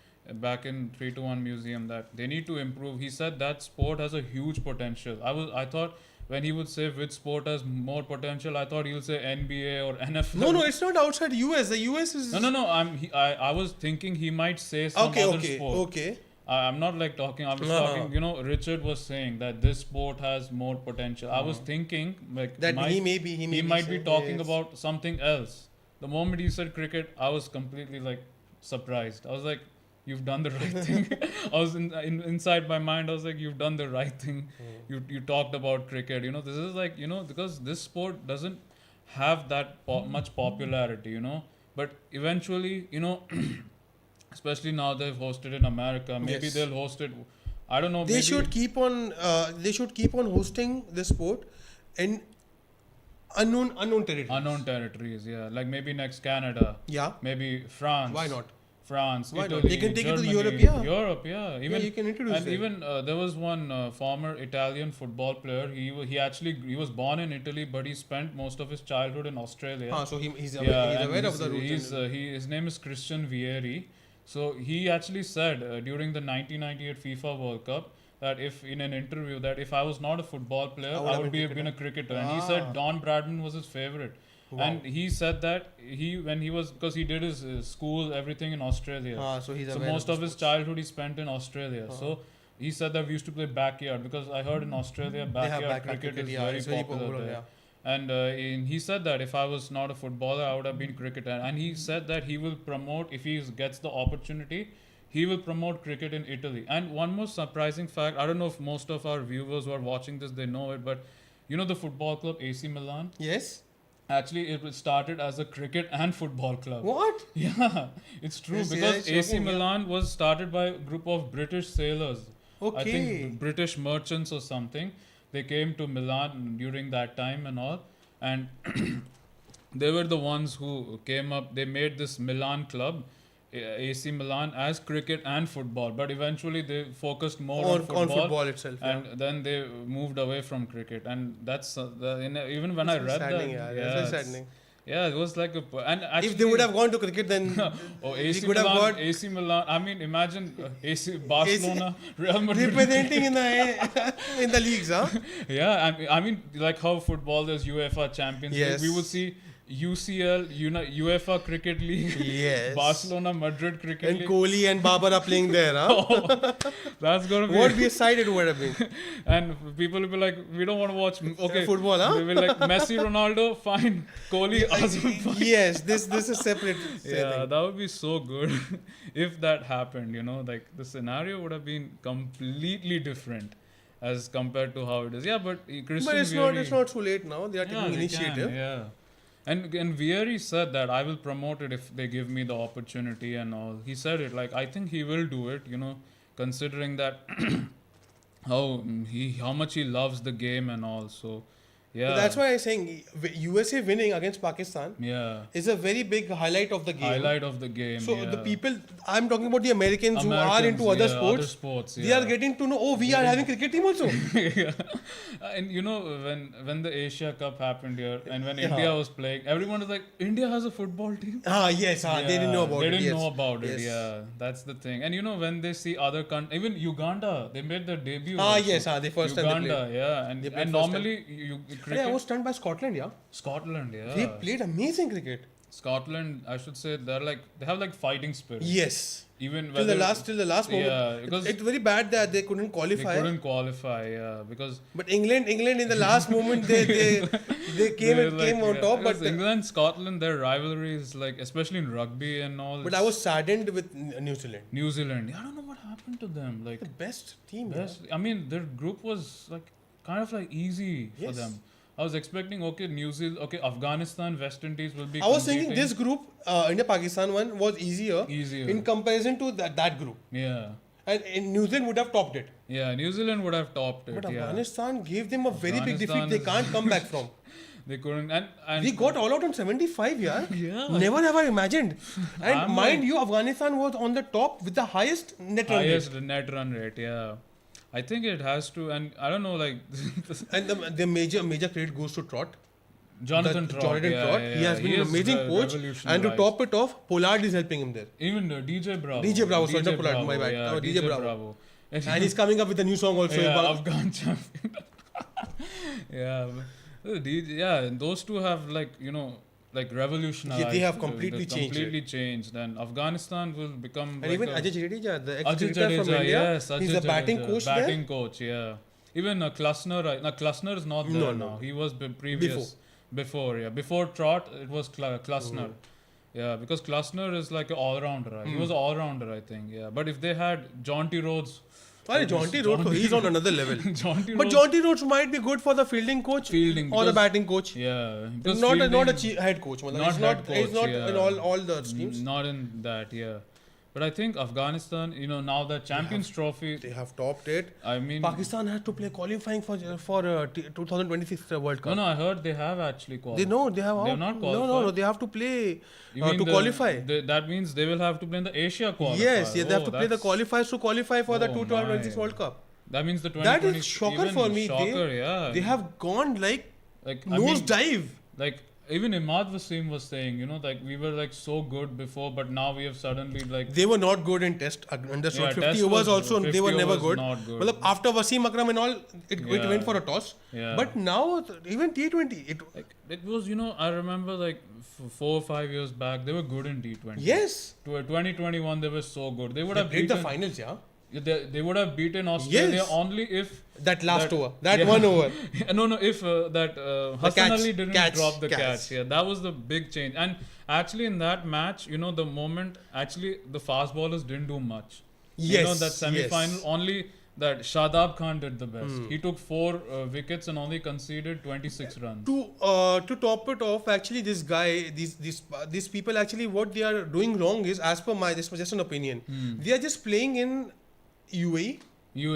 back in 321 Museum that they need to improve. He said that sport has a huge potential. I thought when he would say which sport has more potential, I thought he'll say NBA or NFL. No, it's not outside US. The US is No. I was thinking he might say some other sport. Okay. I'm not like talking. I was talking. Richard was saying that this sport has more potential. I was thinking like That he might be talking about something else. The moment he said cricket, I was completely like surprised. I was like, "You've done the right thing." I was inside my mind. I was like, "You've done the right thing." You talked about cricket. This is like because this sport doesn't have that much popularity. But eventually, especially now they've hosted in America. Maybe they'll host it. I don't know. They should keep on. They should keep on hosting the sport in unknown territories. Unknown territories, yeah. Like maybe next Canada. Yeah. Maybe France. Why not? France, Why Italy, not? They can take Germany, it to Europe, yeah. Europe, yeah. Even, you can introduce and them. even there was one former Italian football player. He was born in Italy, but he spent most of his childhood in Australia. So he's aware of the rules. His name is Christian Vieri. So he actually said during the 1998 FIFA World Cup that in an interview that if I was not a football player, I would been a cricketer. And he said Don Bradman was his favorite. Wow. And he said that because he did his school, everything in Australia. So he's So most of his childhood he spent in Australia. So he said that we used to play backyard because I heard in Australia backyard cricket is very popular there. And he said that if I was not a footballer, I would have been cricketer. And he said that he will promote, if he gets the opportunity, he will promote cricket in Italy. And one more surprising fact, I don't know if most of our viewers who are watching this, they know it, but you know the football club AC Milan? Yes. Actually, it started as a cricket and football club. What? Yeah, it's true because AC Milan was started by a group of British sailors. Okay. I think British merchants or something. They came to Milan during that time and all. And they were the ones who came up. They made this Milan club, AC Milan, as cricket and football. But eventually they focused more on football itself. And then they moved away from cricket. And that's even when I read saddening, that. That's saddening. Yeah, it was like and actually, if they would have gone to cricket, then AC could Milan, have got AC Milan. I mean, imagine AC Barcelona, Real Madrid representing in the leagues, huh? Yeah, I mean, like how football there's UEFA Champions League. We would see UCL, UEFA Cricket League, yes, Barcelona, Madrid Cricket League. And Kohli and Babar are playing there, huh? That's gonna be what be a side it would have been. And people will be like, we don't want to watch football, huh? They will like Messi, Ronaldo, fine. Kohli, Azam, fine. Yes, this is separate. Yeah, that would be so good if that happened. Like the scenario would have been completely different as compared to how it is. Yeah, but it's not too late now. They are taking initiative. Yeah. And Vieri said that I will promote it if they give me the opportunity and all. He said it like I think he will do it, considering that how much he loves the game and all. So yeah. But that's why I'm saying USA winning against Pakistan is a very big highlight of the game. So the people, I'm talking about the Americans who are into other sports, they are getting to know, we are having cricket team also. Yeah. And when the Asia Cup happened here and when India was playing, everyone was like, India has a football team? Yes, they didn't know about it. They didn't know about it, yeah. That's the thing. And when they see other countries, even Uganda, they made their debut. The first time they played. Yeah. And normally, cricket. I was stunned by Scotland, yeah. Scotland, yeah. They played amazing cricket. Scotland, I should say, they have like fighting spirit. Yes. Even till the last moment. Yeah, because it's very bad that they couldn't qualify. Yeah, because. But England in the last moment they came on top. But England, Scotland, their rivalry is like, especially in rugby and all. But I was saddened with New Zealand. I don't know what happened to them. Like the best team. I mean, their group was like kind of like easy for them. I was expecting, New Zealand, Afghanistan, West Indies will be. I was thinking this group, India-Pakistan one, was easier in comparison to that group. Yeah. And New Zealand would have topped it. Yeah, New Zealand would have topped it. But Afghanistan gave them a very big defeat they can't come back from. They couldn't. And we got all out on 75, yeah. Yeah. Never ever imagined. And mind you, Afghanistan was on the top with the highest net run rate. Highest net run rate, yeah. I think it has to, and I don't know, like. And the major credit goes to Trott. Jonathan Trott. He has been an amazing coach. And to top it off, Pollard is helping him there. Even DJ Bravo. Sorry, not Pollard, my bad. Yeah, DJ Bravo. And he's coming up with a new song also. Yeah, Afghan champion. Yeah, those two have like revolutionized. They have completely changed. And Afghanistan will become. And like even Ajay Jadeja, the ex-cricketer from India, he's the batting coach there. Batting coach, yeah. Even Klussner, Klussner is not there now. He was before Trott, it was Klussner. Yeah, because Klussner is like an all-rounder. Right? He was an all-rounder, I think. Yeah, but if they had Jonty Rhodes. Jonty Rhodes, he's on another level. Jonty Rhodes might be good for the fielding coach or the batting coach. Yeah, not a head coach. He's not in all the schemes. Not in that, yeah. But I think Afghanistan, now the Champions Trophy, they have topped it. I mean, Pakistan had to play qualifying for 2026 World Cup. No, I heard they have actually qualified. They have not qualified. No, they have to play to qualify. That means they will have to play in the Asia qualifier. Yes, they have to play the qualifiers to qualify for the 2026 World Cup. That means the 2020. That is shocker for me. Yeah. They have gone like nose dive. Like even Imad Wasim was saying, like we were like so good before, but now we have suddenly like They were not good in test. Understood. Yeah, 50 test overs was- also, 50 they were never overs good. not good. Well, after Wasim Akram and all, it Yeah. went for a toss. Yeah. But now, even T20, like it was, I remember like 4 or 5 years back, they were good in T20. yes, 2021, they were so good. They would they have played the beaten. finals, yeah. They would have beaten Australia Yes. only if That last over, that yeah. one over. no, if that Hassan catch, Ali didn't catch, drop the catch. catch. Yeah, that was the big change. And actually, in that match, the moment actually the fast bowlers didn't do much. Yes, That semi-final yes. only that Shadab Khan did the best. He took 4 wickets and only conceded 26 runs. To top it off, actually, this guy, these people, actually, what they are doing wrong is, as per this was just an opinion, they are just playing in UAE.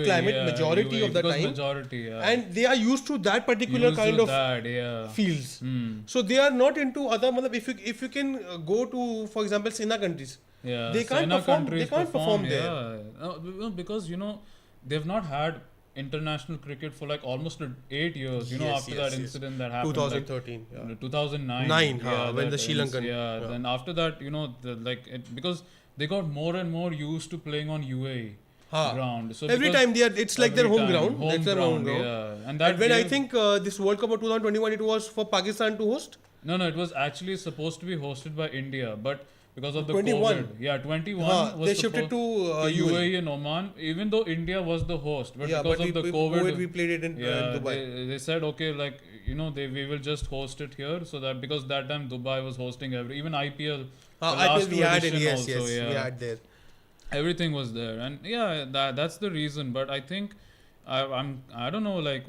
Climate majority of the time. Majority, yeah. And they are used to that particular Used kind to of that, yeah. fields. Hmm. So they are not into other. If you can go to, for example, Sena countries, Yeah, they can't Sena perform. They countries can't perform there. Yeah. No, because they've not had international cricket for like almost 8 years. Yes, After yes, that yes. incident that happened. 2013. Like, yeah. 2009. When the that Sri Lankan. Yeah. Then after that, because they got more and more used to playing on UAE. Ha. Ground. So Every because time it's like their every home time, ground. It's their home ground. Yeah. And that And when I gave- think this World Cup of 2021, it was for Pakistan to host. No, it was actually supposed to be hosted by India, but because of the 21. COVID, 21 was They shifted to UAE and Oman, even though India was the host, but Yeah, because but of the we COVID, we played it in Dubai. they said okay, like we will just host it here, so that because that time Dubai was hosting even IPL. the IPL last we two had it, edition yes, also, yes, we yeah. had there. Everything was there, and that's the reason. But I think I don't know, like,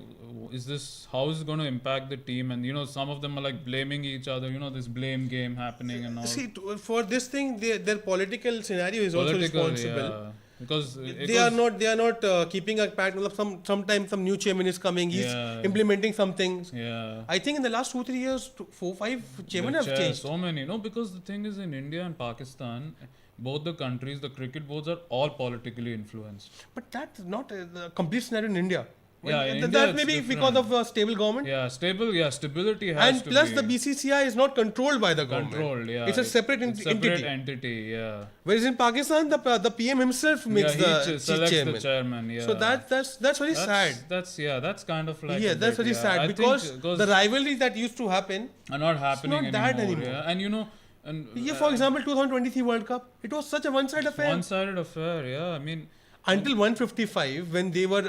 is this how is it going to impact the team? And some of them are like blaming each other. This blame game happening and all. See, for this thing, their political scenario is also responsible. Yeah. Because They are not keeping a pattern. Sometimes some new chairman is coming. He's Yeah. implementing some things. Yeah. I think in the last 2-3 years, 4-5 chairman have changed. So many. No, because the thing is, in India and Pakistan, both the countries, the cricket boards are all politically influenced. But that's not the complete scenario in India. Yeah, in India that may it's be different. because of a stable government. Yeah, stability has And to plus be the BCCI is not controlled by the government. controlled. Yeah, It's a separate it's entity. entity. Yeah. Whereas in Pakistan, the PM himself makes yeah, the he selects chairman. the chairman. Yeah. So that's very sad. That's kind of like Yeah, a that's bit, very yeah. sad I because think the rivalries that used to happen. are not happening not that anymore. anymore. Yeah. And and Yeah, for example, 2023 World Cup, it was such a one-sided affair. one-sided affair. Yeah, I mean, Until 155, when they were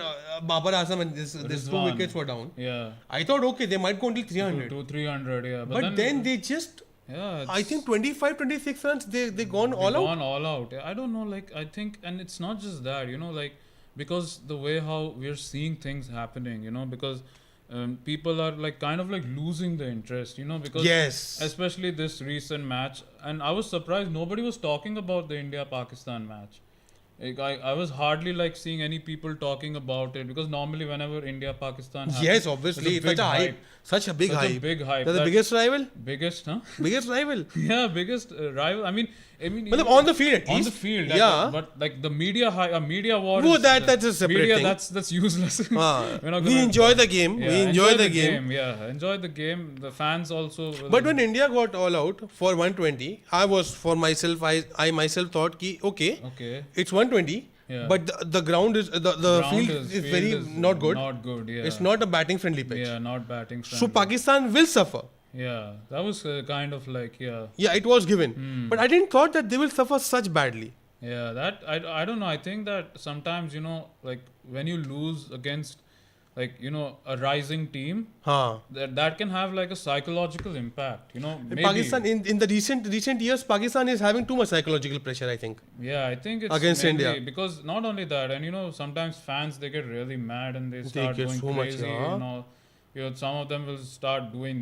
Babar Azam and this 2 Rizwan. wickets were down. yeah, I thought, okay, they might go until 300. to 300. Yeah, But then they just, yeah, I think 25, 26 runs, they gone all out. gone all out. Yeah, I don't know. Like, I think, and it's not just that. Like, because the way how we're seeing things happening. Because people are like kind of like losing the interest. Because Yes. especially this recent match, and I was surprised nobody was talking about the India-Pakistan match. Like, I was hardly like seeing any people talking about it, because normally whenever India-Pakistan happens, Yes, obviously. there's a big Such a hype. hype. Such a big Such a hype. big hype. They're the That- biggest rival? biggest, huh? Biggest rival. Yeah, biggest rival. I mean, Well, on the field at on least. the field, Yeah. but like the media media war. Oh, is, that's a separate media, thing. That's useless. Ah, We're not we gonna- enjoy the game. Yeah, We enjoy the game. Yeah, enjoy the game. The fans also. But when India got all out for 120, I was for myself. I myself thought, ki, okay, okay, it's 120, Yeah. but the ground is the ground field is very not good. Not good. Yeah. It's not a batting friendly pitch. Yeah, not batting. So friendly. Pakistan will suffer. Yeah, that was kind of like Yeah, it was given, but I didn't thought that they will suffer such badly. Yeah, that I don't know. I think that sometimes like when you lose against like a rising team, Huh. that can have like a psychological impact. Maybe. Pakistan in the recent years, Pakistan is having too much psychological pressure, I think. Yeah, I think it's Against mainly India. because not only that, and sometimes fans they get really mad and they start get going so much, crazy. yeah. Some of them will start doing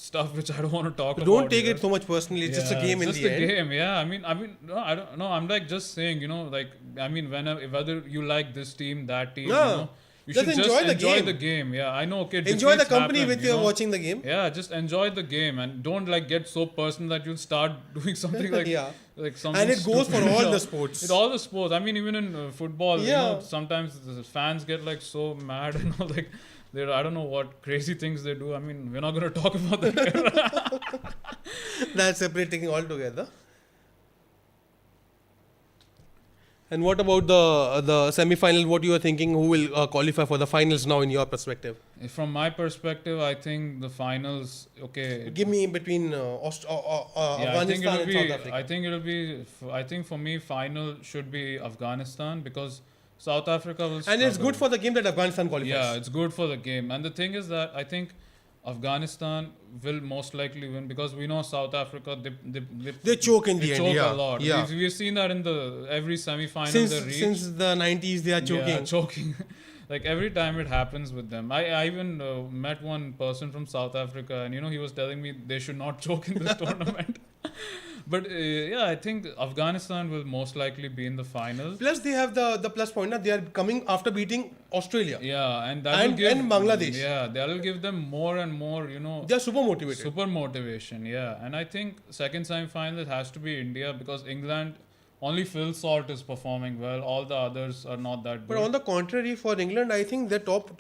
stuff which I don't want to talk about. Don't take here. it so much personally. It's just a Yeah, game in it's the just a end. game. Yeah, I mean, no, I don't know. I'm like just saying, like, I mean, whether you like this team, that team, No. you Just should just enjoy the enjoy game. the game. Yeah, I know. Okay, Enjoy the defeats company happen, with you watching the game. Yeah, just enjoy the game and don't like get so personal that you'll start doing something like Yeah. like something. And it goes for stupid, all the sports. It all the sports. I mean, even in football, Yeah. sometimes the fans get like so mad and all like. I don't know what crazy things they do. I mean, we're not going to talk about that. That's separating altogether. And what about the semi-final? What you are thinking? Who will qualify for the finals now in your perspective? From my perspective, I think the finals. Okay. Give me in between Afghanistan and South Africa. I think for me, final should be Afghanistan because South Africa will. And it's good struggle. for the game that Afghanistan qualifies. Yeah, it's good for the game. And the thing is that I think Afghanistan will most likely win because we know South Africa They choke in the end. choke Yeah, a lot. yeah. We've seen that in the every semi-final Since they reach. since the 90s, they are choking. Yeah, choking. Like every time it happens with them. I even met one person from South Africa, and he was telling me they should not choke in this tournament. But yeah, I think Afghanistan will most likely be in the final. Plus, they have the plus point. They are coming after beating Australia. Yeah, and that will give and Bangladesh. Yeah, that will give them more and more, They are super motivated. super motivation. Yeah, and I think second semi-final it has to be India because England. Only Phil Salt is performing well. All the others are not that good. But on the contrary, for England, I think their top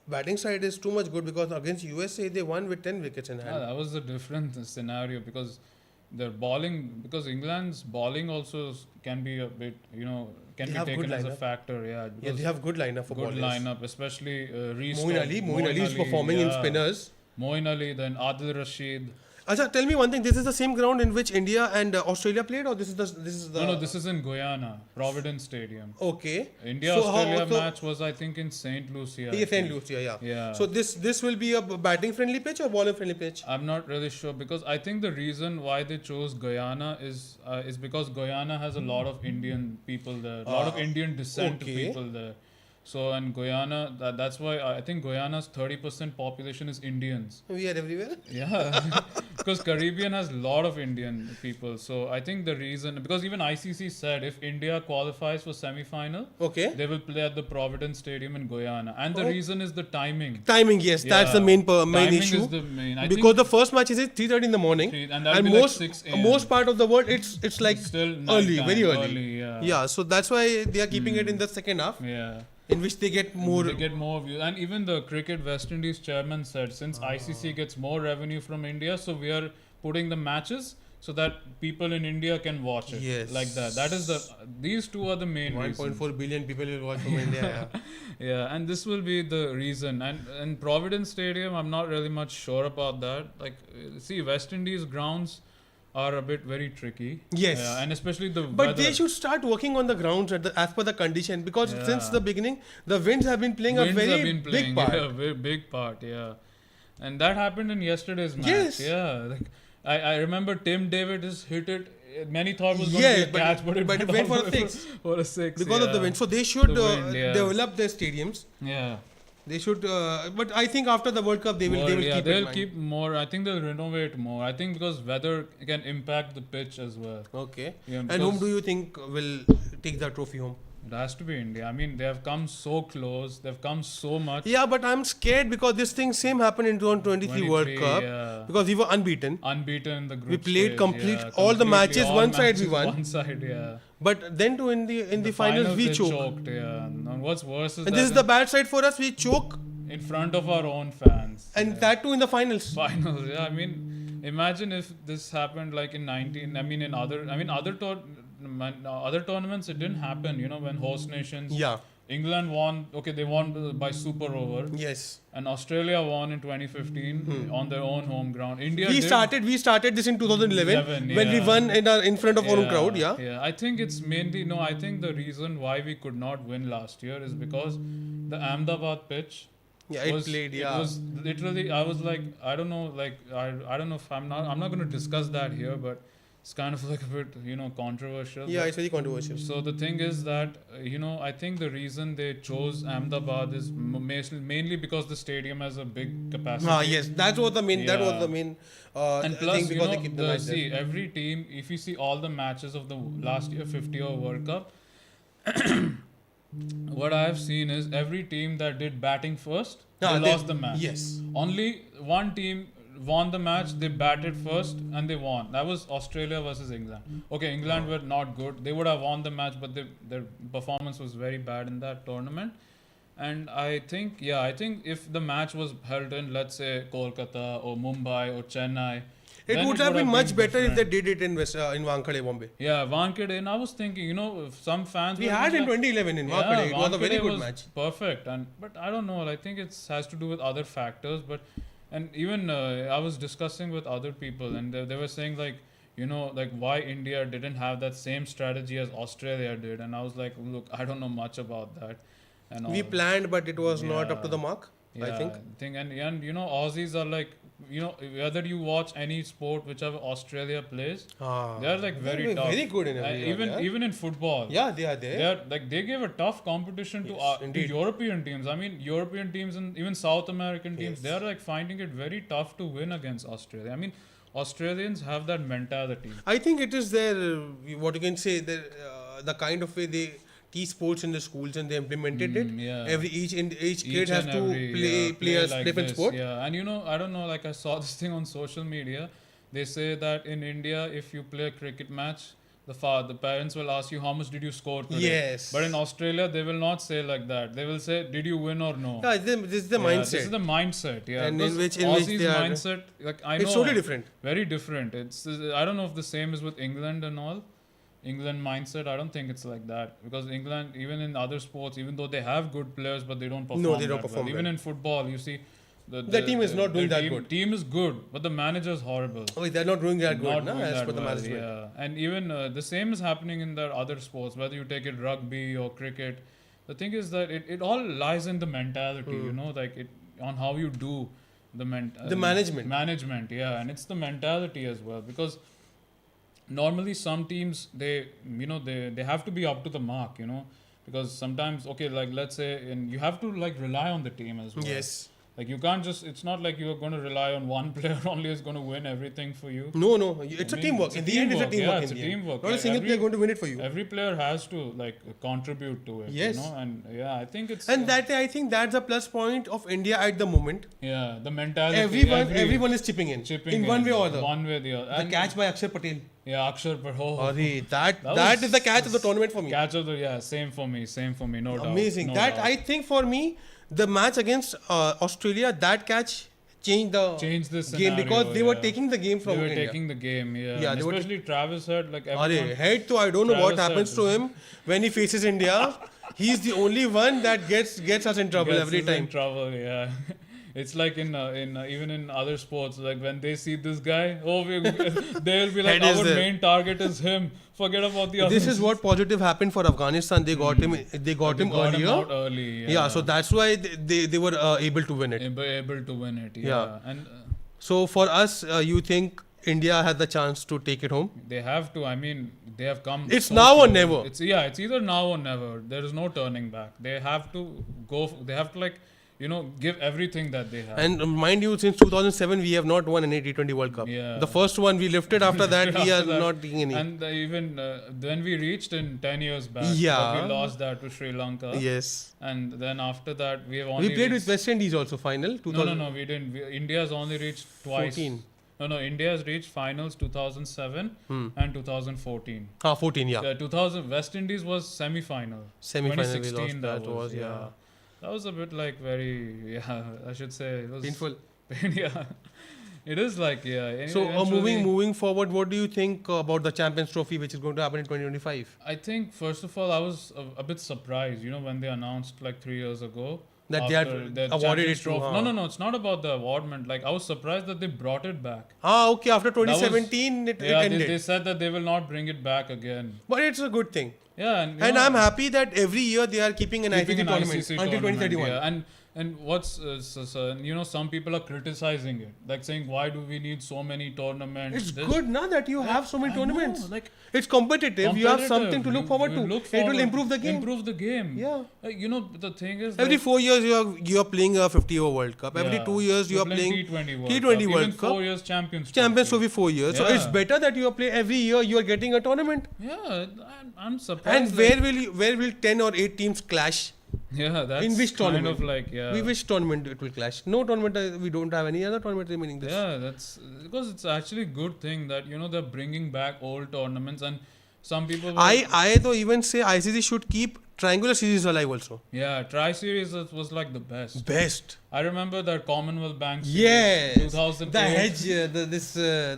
batting side is too much good because against USA they won with 10 wickets in hand. That was a different scenario because their bowling, because England's bowling also can be a bit, can They be have taken good as a lineup. factor. Yeah, Yeah, because they have good lineup for good bowlers. lineup, especially Reece. Moeen Ali is performing in spinners. Moeen Ali, then Adil Rashid. Acha, tell me one thing. This is the same ground in which India and Australia played, or this is the No, this is in Guyana, Providence Stadium. okay. India-Australia match was, I think, in St. Lucia. Yeah, St. Lucia, yeah. Yeah. So this will be a batting friendly pitch or bowling friendly pitch? I'm not really sure because I think the reason why they chose Guyana is because Guyana has a lot of Indian people there, a lot of Indian descent okay. people there. So in Guyana, that's why I think Guyana's 30% population is Indians. We are everywhere. Yeah, because Caribbean has a lot of Indian people. So I think the reason, because even ICC said if India qualifies for semi-final, Okay. they will play at the Providence Stadium in Guyana. And the reason is the timing. Timing, yes, that's the main Timing issue. is the main. I Because the first match is at 3:30 in the morning, and that'll be like most 6 a.m. most part of the world it's like Still early, nighttime, very early. Yeah. Yeah, so that's why they are keeping it in the second half, Yeah. in which they get more. They get more views. And even the Cricket West Indies chairman said since ICC gets more revenue from India, so we are putting the matches so that people in India can watch it. Yes. Like that. That is these two are the main 1.4 billion people will watch from India. Yeah. Yeah, and this will be the reason. And Providence Stadium, I'm not really much sure about that. Like, see, West Indies grounds are a bit very tricky. Yes. Yeah, and especially the But weather. they should start working on the grounds as per the condition because Yeah. since the beginning, the winds have been playing Winds a very have been playing, big part. Yeah, very big part, yeah. And that happened in yesterday's match. Yes. Yeah. Like, I remember Tim David just hit it. Many thought was going Yes, to be a catch, but it went went for a six. For a six. Because of the yeah. wind. So they should The wind, yeah. develop their stadiums. Yeah. They should, but I think after the World Cup they will keep they'll it in mind. keep more. I think they'll renovate more. I think because weather can impact the pitch as well. Okay. Yeah, And whom because do you think will take the trophy home? it has to be India. I mean, they have come so close. They've come so much. Yeah, but I'm scared because this thing same happened in 2023 World 23, Cup yeah. because we were unbeaten. Unbeaten in the group We played stage, complete yeah, all the completely, matches, all one side we matches, won. One side, yeah. But then too in the finals we they choked. Yeah. And what's worse is And that this is the bad side for us. We choke in front of our own fans. and yeah. that too in the finals. Finals. Yeah, I mean, imagine if this happened like in 19. I mean, in other tournaments, it didn't happen. When host nations. Yeah. England won. Okay, they won by super over. Yes. And Australia won in 2015 on their own home ground. India. We did, started this in 2011 when we yeah. won in front of our own crowd. Yeah. Yeah, I think it's mainly I think the reason why we could not win last year is because the Ahmedabad pitch. Yeah, it played. Yeah. It was literally. I was like, I don't know. Like, I don't know if I'm not going to discuss that here, but it's kind of like a bit controversial. Yeah, But it's very controversial. so the thing is that I think the reason they chose Ahmedabad is mainly because the stadium has a big capacity. Yes, that was the main. That was Yeah. the main And plus, thing because they keep the match there. every team, if you see all the matches of the last year 50-over World Cup, what I have seen is every team that did batting first, they lost the match. Yes. Only one team won the match, they batted first and they won. That was Australia versus England. Okay, England were not good. They would have won the match, but their performance was very bad in that tournament. And I think if the match was held in, let's say, Kolkata or Mumbai or Chennai, It then would have been much better if they different. did it in Wankhede, Bombay. Yeah, Wankhede. And I was thinking, if some fans We were had just in like, 2011 in Wankhede. It was a very Wankhede good was match. perfect. But I don't know. I think it has to do with other factors. But and even I was discussing with other people, and they were saying like, like why India didn't have that same strategy as Australia did. And I was like, look, I don't know much about that. And We all. planned, but it was not up to Yeah. the mark, I Yeah, think. and Aussies are like, whether you watch any sport, whichever Australia plays, they are like very They're tough. very good in every Even area. even in football. Yeah, they are there. They are like they gave a tough competition Yes, to indeed. European teams. I mean, European teams and even South American teams, Yes. they are like finding it very tough to win against Australia. I mean, Australians have that mentality. I think it is their, what you can say, the kind of way they teach sports in the schools and they implemented it. Yeah. Each kid Each has and to every, play a like different this. sport. Yeah, and I don't know, like I saw this thing on social media. They say that in India, if you play a cricket match, the parents will ask you how much did you score today. Yes. But in Australia, they will not say like that. They will say, did you win or no? Yeah, this is the Yeah, mindset. This is the mindset. Yeah, And in because which Aussies they are- mindset, like I know, It's totally different. very different. I don't know if the same is with England and all. England mindset, I don't think it's like that, because England, even in other sports, even though they have good players, but they don't perform. No, they don't that perform well. Even well. in football, you see, The team is not doing that good. Team is good, but the manager is horrible. Oh, they're not doing that good, Not na, doing as that per the well, management. yeah. And even the same is happening in their other sports, whether you take it rugby or cricket. The thing is that it all lies in the mentality, like on how you do the management. Management, yeah, and it's the mentality as well, because normally some teams they have to be up to the mark, because sometimes, okay, like let's say, and you have to like rely on the team as well. Yes. Like you can't just, it's not like you're going to rely on one player only is going to win everything for you. No, it's a mean, teamwork. it's a In the end, it's a teamwork. teamwork. Yeah, it's in a the end. teamwork. Not a Yeah, single player going to win it for you. Every player has to like contribute to it. Yes. And yeah, I think it's And I think that's a plus point of India at the moment. yeah, the mentality. Everyone is chipping in one way or the other. One way or the other. The And catch by Akshar Patel. Yeah, Akshar Patel. That is the catch of the tournament for me. Catch of the, yeah, same for me, no doubt. Amazing. No That doubt. I think for me, the match against Australia, that catch changed the this game, scenario, because they were yeah. taking the game from They were India. taking the game, yeah. Yeah, And they were especially Travis Head, like everyone. Head to, I don't know what Travis happens Head. to him when he faces India. He's the only one that gets us in trouble Gets every us time. in trouble, yeah. It's like in even in other sports, like when they see this guy, they'll be like, Head is our there. main target is him. Forget about the others. This is what positive happened for Afghanistan. They got him. They got They him got him earlier. out early. Yeah, so that's why they were able to win it. able to win it. Yeah, Yeah. and So for us, you think India had the chance to take it home? they have to. I mean, they have come. It's so now or close. never. It's either now or never. There is no turning back. They have to go. They have to give everything that they have. And mind you, since 2007, we have not won any T20 World Cup. Yeah. The first one we lifted. After that, we are After that. not taking any. And even then we reached in 10 years back. Yeah. But we lost that to Sri Lanka. Yes. And then after that, we have only We played with reached, West Indies also final. 2000. No, we didn't. India's only reached twice. 14. No, India's reached finals 2007 and 2014. 14, yeah. 2000 West Indies was semi-final. Semi-final we 2016 lost. That was, yeah. That was a bit like very, I should say it was Painful. yeah. It is like, yeah. So eventually- moving forward, what do you think about the Champions Trophy, which is going to happen in 2025? I think first of all, I was a bit surprised, when they announced like 3 years ago That they had after the awarded Champions it to, Trophy. No, it's not about the awardment. Like I was surprised that they brought it back. Okay. After 2017, it ended. They said that they will not bring it back again. But it's a good thing. Yeah, And I'm happy that every year they are keeping an keeping ICC an tournament ICC until tournament, 2031. Yeah. And what's some people are criticizing it, like saying, why do we need so many tournaments? It's good now that you have so many I know, tournaments. like It's competitive. You have something to look forward to. look It will forward- improve the game. Improve the game. Yeah. The thing is, Every 4 years you are playing a 50-over World Cup. Every yeah, 2 years you are playing T20 World T20 Cup. World Even Cup. 4 years Champions Trophy 4 years. So it's Yeah. better that you are play every year. You are getting a tournament. Yeah, I'm surprised. And where will 10 or 8 teams clash? yeah, that's in which kind tournament? of like Which tournament it will clash? No tournament. We don't have any other tournament remaining. This. Yeah, that's because it's actually a good thing that they're bringing back old tournaments, and some people. I though even say ICC should keep triangular series alive also. Yeah, Tri-Series was like the best. Best. I remember that Commonwealth Bank series, Yes. 2008. The hedge,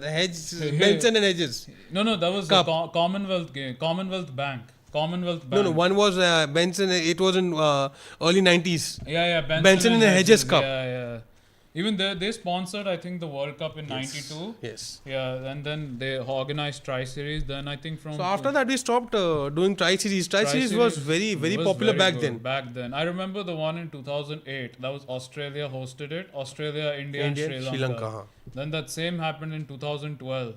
the hedge, Benson and Hedges. No, that was Cup. the Commonwealth game. Commonwealth Bank. No, one was Benson. It was in early 90s. Yeah, Benson and Hedges Cup. Yeah. Even they sponsored, I think, the World Cup in '92. Yes. Yeah, and then they organized Tri-Series. Then I think from So after that we stopped doing Tri-Series. Tri-Series was very was popular very back good then. Back then, I remember the one in 2008. That was Australia hosted it. Australia, India, and Sri Lanka. Huh. Then that same happened in 2012.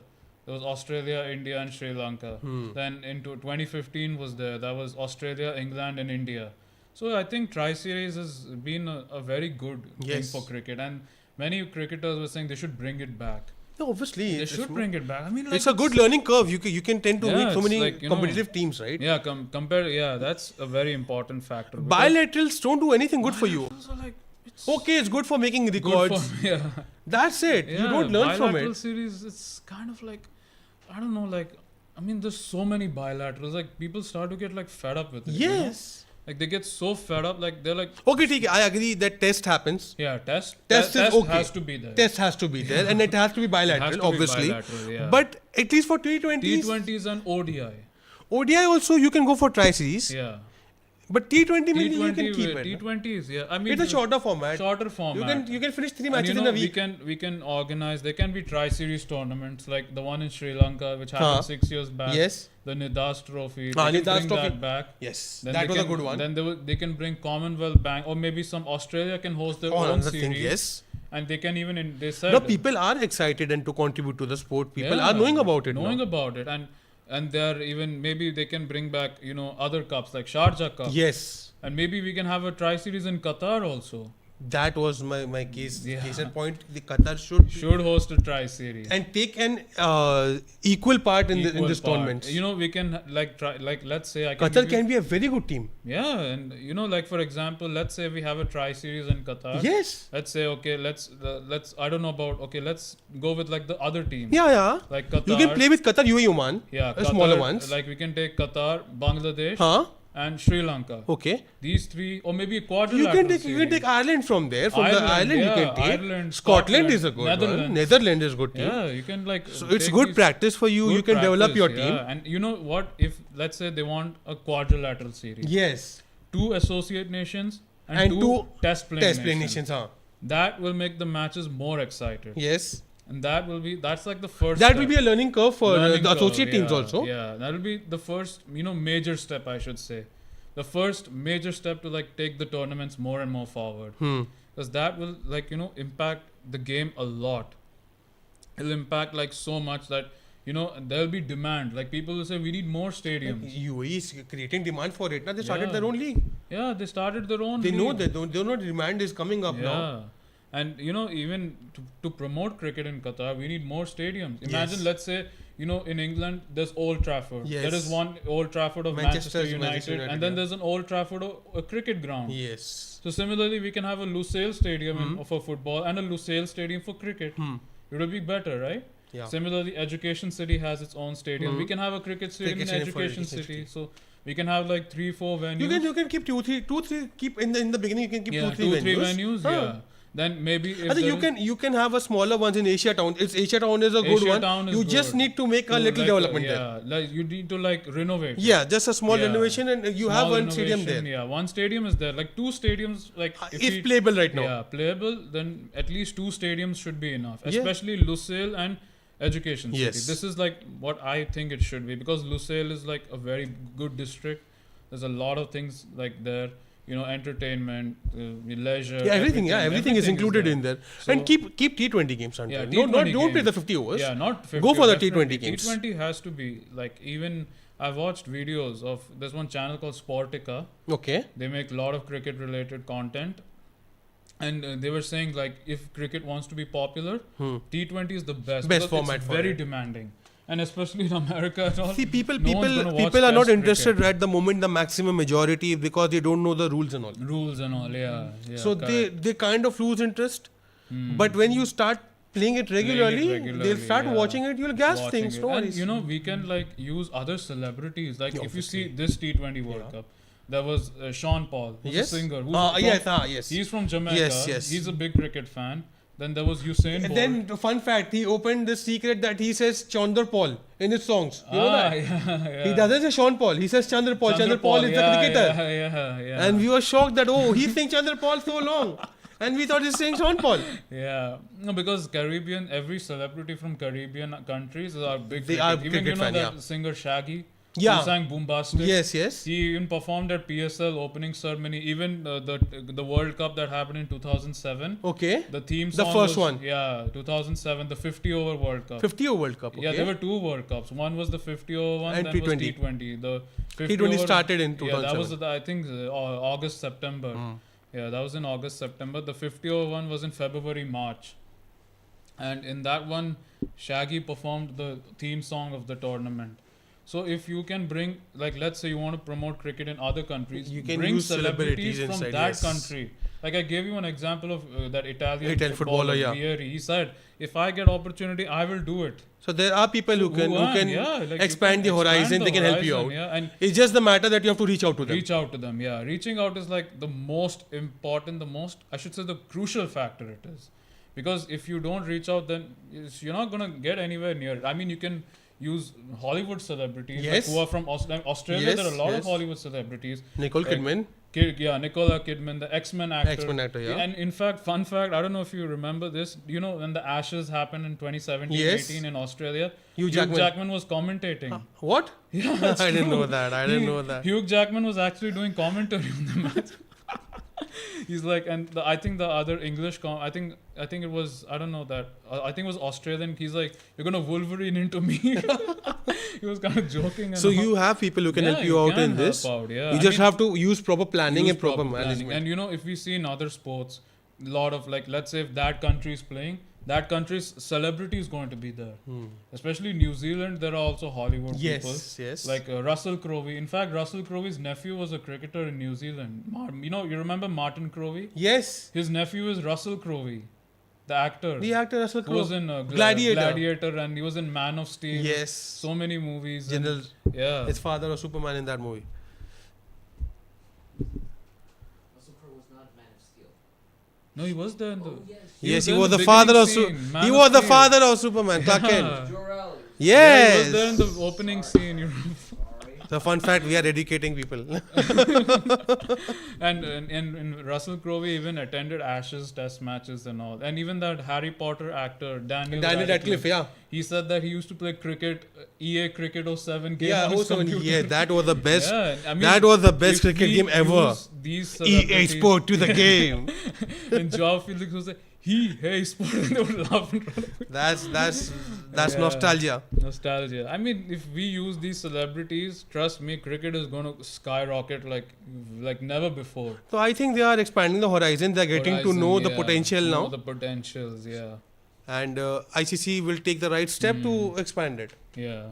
There was Australia, India, and Sri Lanka. Then into 2015 was there. That was Australia, England, and India. So I think Tri-Series has been a very good thing for cricket, and many cricketers were saying they should bring it back. No, obviously They should bring it back. I mean, like it's a good learning curve. You can tend to meet so it's many like, competitive teams, right? Yeah, compare. Yeah, that's a very important factor. Bilaterals don't do anything good for you. Bilaterals are like, Okay, it's good for making good records. yeah. That's it. Yeah, You don't learn from bilateral it. series, it's kind of like, I don't know, like, I mean, there's so many bilaterals. Like, people start to get like fed up with it. you know? Yes. Like, they get so fed up. Like, they're like, Okay, ठीक है. I agree that test happens. yeah, test Test is okay. has to be there. Test has to be there, and it has to be bilateral, to be obviously. bilateral, yeah. But at least for T20s, T20s and ODI. ODI also you can go for Tri-Series. Yeah. But T20 means you T20, can keep it. T20s, yeah. I mean, It's a shorter format. Shorter format. You can finish 3 And, matches you know, in a week. we can organize. There can be Tri-Series tournaments like the one in Sri Lanka, which happened 6 years back. Yes. The Nidas Trophy. Ah, They can Nidas bring Trophy. that back. Yes. Then That they was a can- good one. Then they can bring Commonwealth Bank, or maybe some Australia can host their own Another series. thing, yes. And they can even they said No, people are excited and to contribute to the sport. People yeah, are knowing about it knowing now. about it, and they're even maybe they can bring back other cups like Sharjah Cup. Yes. And maybe we can have a Tri-Series in Qatar also. That was my case. Yeah. Case in point. The Qatar should Host a Tri-Series. and take an equal part in Equal this part. tournament. We can let's say I can Qatar give you- can be a very good team. Yeah, and like for example, let's say we have a Tri-Series in Qatar. Yes. Let's say okay, let's I don't know about let's go with like the other team. Yeah. Like Qatar. You can play with Qatar, UAE, Oman. Yeah, the Qatar, smaller ones. Like we can take Qatar, Bangladesh, Huh? and Sri Lanka. Okay. These three, or maybe a You quadrilateral can take series. Ireland from there. From the Ireland, island yeah, you can take. Ireland, Scotland is a Scotland, good Netherlands. one. Netherlands is good team. Yeah, you can like. So it's take good these- practice for you. good You can develop practice, your yeah. team. And you know what? If let's say they want a quadrilateral series, Yes. 2 associate nations and, And 2 two test playing Test play nations. nations, huh? That will make the matches more excited. Yes. And that's like the first. That step. will be a learning curve for Learning the curve, associate teams yeah, also. Yeah, that will be the first, major step, I should say. The first major step to like take the tournaments more and more forward. Because that will impact the game a lot. It'll impact like so much that there'll be demand. Like people will say we need more stadiums. UAE is creating demand for it. Now they started Yeah. their own league. Yeah, they started their own. They know league. that they know demand is coming up now. Yeah. And even to promote cricket in Qatar, we need more stadiums. Imagine, Yes. let's say, in England, there's Old Trafford. Yes. There is one Old Trafford of Manchester Manchester United, United, and then yeah. there's an Old Trafford of a cricket ground. Yes. So similarly, we can have a Lusail Stadium for football and a Lusail Stadium for cricket. It would be better, right? Yeah. Similarly, Education City has its own stadium. We can have a cricket stadium Cricket in stadium for Education Education City. City. So we can have like 3-4 venues. You can keep two, three. Keep in the beginning. You can keep yeah, 2-3 venues. Huh. Yeah. Then maybe if I think there you can have a smaller ones in Asia Town. Asia Town is a good Asia one. Town is You just good. need to make a to little like development there. Yeah, like you need to like renovate. Yeah, just a small Yeah. renovation and you have Small one stadium there. renovation, Yeah, one stadium is there. Like 2 stadiums, like If playable right now. Yeah, playable. Then at least 2 stadiums should be enough. Yeah. Especially Lusail and Education City. Yes. This is like what I think it should be, because Lusail is like a very good district. There's a lot of things like there. Entertainment, leisure. Yeah, everything is included in there. So- and keep T20 games on Yeah, there. Don't play games. the 50 overs. Yeah, not 50. Go for the definitely. T20 games. T20 has to be like, even I've watched videos of, there's one channel called Sportica. Okay. They make a lot of cricket related content. And they were saying like, if cricket wants to be popular, T20 is the best. Best because format it's for very it. demanding. And especially in America and all. See, people no one's gonna watch are not Test interested cricket. at the moment, the maximum majority, because they don't know the rules and all. Rules and all, yeah. So correct. they kind of lose interest. But when you start playing it regularly, they'll start yeah. watching it. You'll grasp Watching things. it. No And worries. we can like use other celebrities. Like Yeah, if you see obviously. this T20 World Cup, there was Sean Paul, who's Yes. a singer. Yes. He's from Jamaica. Yes. He's a big cricket fan. Then there was Usain Bolt. And then, the fun fact, he opened the secret that he says Chandra Paul in his songs. You know that? Yeah. He doesn't say Sean Paul. He says Chandra Paul. Chandra Paul is the cricketer. Yeah. And we were shocked that, he's saying Chandra Paul so long. And we thought he's saying Sean Paul. Yeah, no, because Caribbean, every celebrity from Caribbean countries are big. They cricket. are Even cricket fan, that singer Shaggy, Yeah. who sang Boombastic. Yes. He even performed at PSL opening ceremony. Even the World Cup that happened in 2007. Okay. The theme The song first was, one. Yeah, 2007, the 50 over World Cup. 50 over World Cup. Okay. Yeah, there were two World Cups. One was the 50 over one, And then T20. was T20. The 50 T20 over, started in 2007. Yeah, that was I think August September. Yeah, that was in August September. The 50 over one was in February March, and in that one, Shaggy performed the theme song of the tournament. So if you can bring, like, let's say you want to promote cricket in other countries, You can bring use celebrities from inside, that yes. country. Like I gave you an example of that Italian footballer, yeah. Vieri. He said, if I get opportunity, I will do it. So there are people who can expand the horizon. They can help you out. Yeah, and It's just the matter that you have to reach out to them. reach out to them. Yeah, reaching out is like the most important, I should say the crucial factor it is. Because if you don't reach out, then you're not gonna get anywhere near it. I mean, you can use Hollywood celebrities Yes. who are from Australia. Yes, there are a lot of yes. Hollywood celebrities. Nicole Like, Kidman. Nicole Kidman, the X-Men actor. X-Men actor, yeah. And in fact, fun fact, I don't know if you remember this. You know, when the Ashes happened in 2017, Yes. 18 in Australia, Hugh Jackman was commentating. What? Yeah, that's I didn't true. know that. I didn't know that. Hugh Jackman was actually doing commentary on the match. He's like, and I think the other English, I think it was, I don't know that, I think it was Australian. He's like, you're gonna Wolverine into me. He was kind of joking. And So all. you have people who can help you out can in this. help out, yeah. You I just mean, have to use proper planning use and proper proper planning. management. And you know, if we see in other sports, a lot of, like, let's say if that country is playing, that country's celebrity is going to be there. Especially New Zealand, there are also Hollywood people. Yes. Like Russell Crowe. In fact, Russell Crowe's nephew was a cricketer in New Zealand. You remember Martin Crowe? Yes. His nephew is Russell Crowe, the actor. The actor Russell who was Crowe. in Gladiator. And he was in Man of Steel. Yes. So many movies. General. Yeah. His father was Superman in that movie. Russell Crowe was not Man of Steel. No, he was there in the. Oh, yes. Yes, he there was in the father beginning of scene, Man he of was the Steel. father of Superman, Clark Kent. Jor-El. Yeah, he Yes. was there in the opening scene. You remember? Sorry. So fun fact, we are educating people. And Russell Crowe even attended Ashes test matches and all. And even that Harry Potter actor, Daniel Radcliffe, yeah. he said that he used to play cricket, EA Cricket 07 game Yeah, on his 07, computer. yeah, that was the best. Yeah, I mean, That was the best if cricket we game ever. use These EA celebrities- Sport to the game. And Joao Felix was like, hey, sport. And they would laugh and run away. That's Yeah. nostalgia. Nostalgia. I mean, if we use these celebrities, trust me, cricket is going to skyrocket like never before. So I think they are expanding the horizon. They're getting to Horizon, know the yeah. potential Know now, the potentials, yeah. and ICC will take the right step to expand it. Yeah.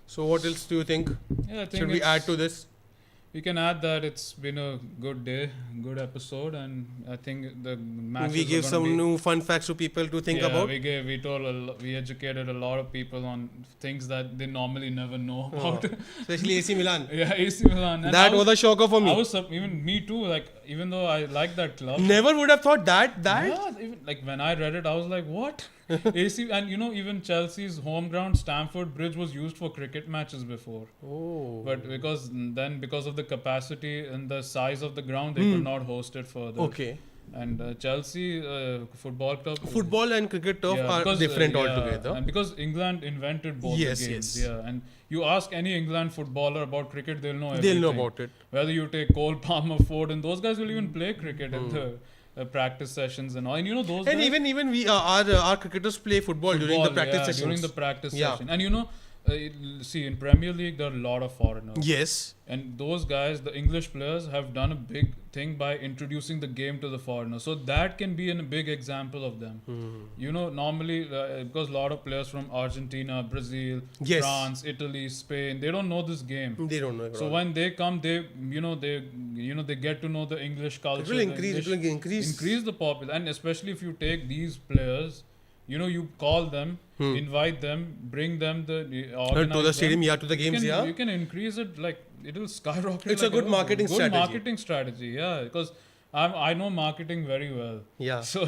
So what else do you think? Yeah, I think Should we add to this? We can add that it's been a good day, good episode, and I think the matches We give are some gonna be, new fun facts to people to think about. we educated a lot of people on things that they normally never know Oh. about. Especially AC Milan. Yeah, AC Milan. And That was a shocker for I me. was even me too. Like, even though I like that club. Never would have thought that. Yeah, even, like when I read it, I was like, "What?" AC, and even Chelsea's home ground, Stamford Bridge, was used for cricket matches before. Oh. But because of the capacity and the size of the ground, they could not host it further. Okay. And Chelsea football club. Football and cricket turf are because, different yeah, altogether. And because England invented both Yes, the games. yes. Yeah, and you ask any England footballer about cricket, they'll know They'll know everything. about it. Whether you take Cole Palmer, Ford, and those guys will even play cricket in the practice sessions and all. And those And guys, even we our cricketers play football during the practice sessions. During the practice Yeah. session. And see, in Premier League, there are a lot of foreigners. Yes. And those guys, the English players, have done a big thing by introducing the game to the foreigners. So that can be a big example of them. Normally, because a lot of players from Argentina, Brazil, Yes. France, Italy, Spain, they don't know this game. They don't know. at So all. when they come, they get to know the English culture. It will increase. It will increase. Increase the popular, and especially if you take these players, you call them, invite them, bring them, organize To the stadium, to the games, you can increase it, like it'll skyrocket. It's a good marketing strategy. Good marketing strategy, because I know marketing very well. Yeah. So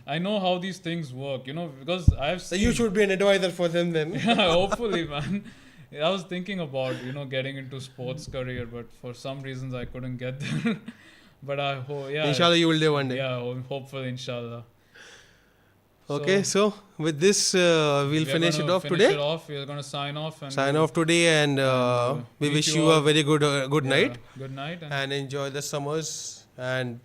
I know how these things work, because I've So seen. you should be an advisor for them then. Hopefully, man. I was thinking about getting into sports career, but for some reasons I couldn't get there. But I hope, Inshallah, you will do one day. Yeah, hopefully, inshallah. Okay, so with this, we'll finish it off today. We're gonna sign off and Sign off today, and we meet wish you you a all. very good night, Good night, and enjoy the summers. And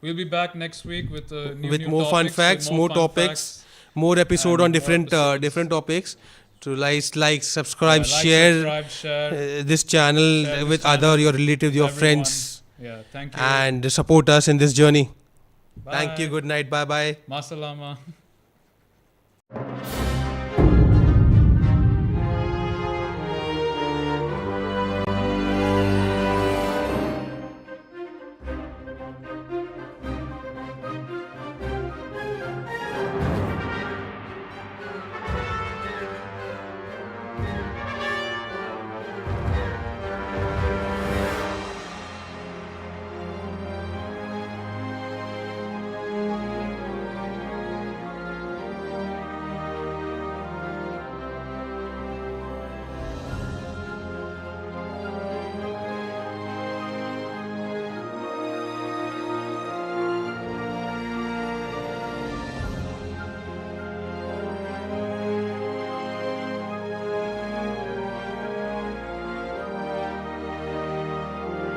we'll be back next week with with more fun facts, more topics, more episode and on more different episodes. different topics. To like, subscribe, share share this channel Share this with channel other your relatives, your everyone. friends, Thank you. and support us in this journey. Bye. Thank you. Good night. Bye bye. Masalama.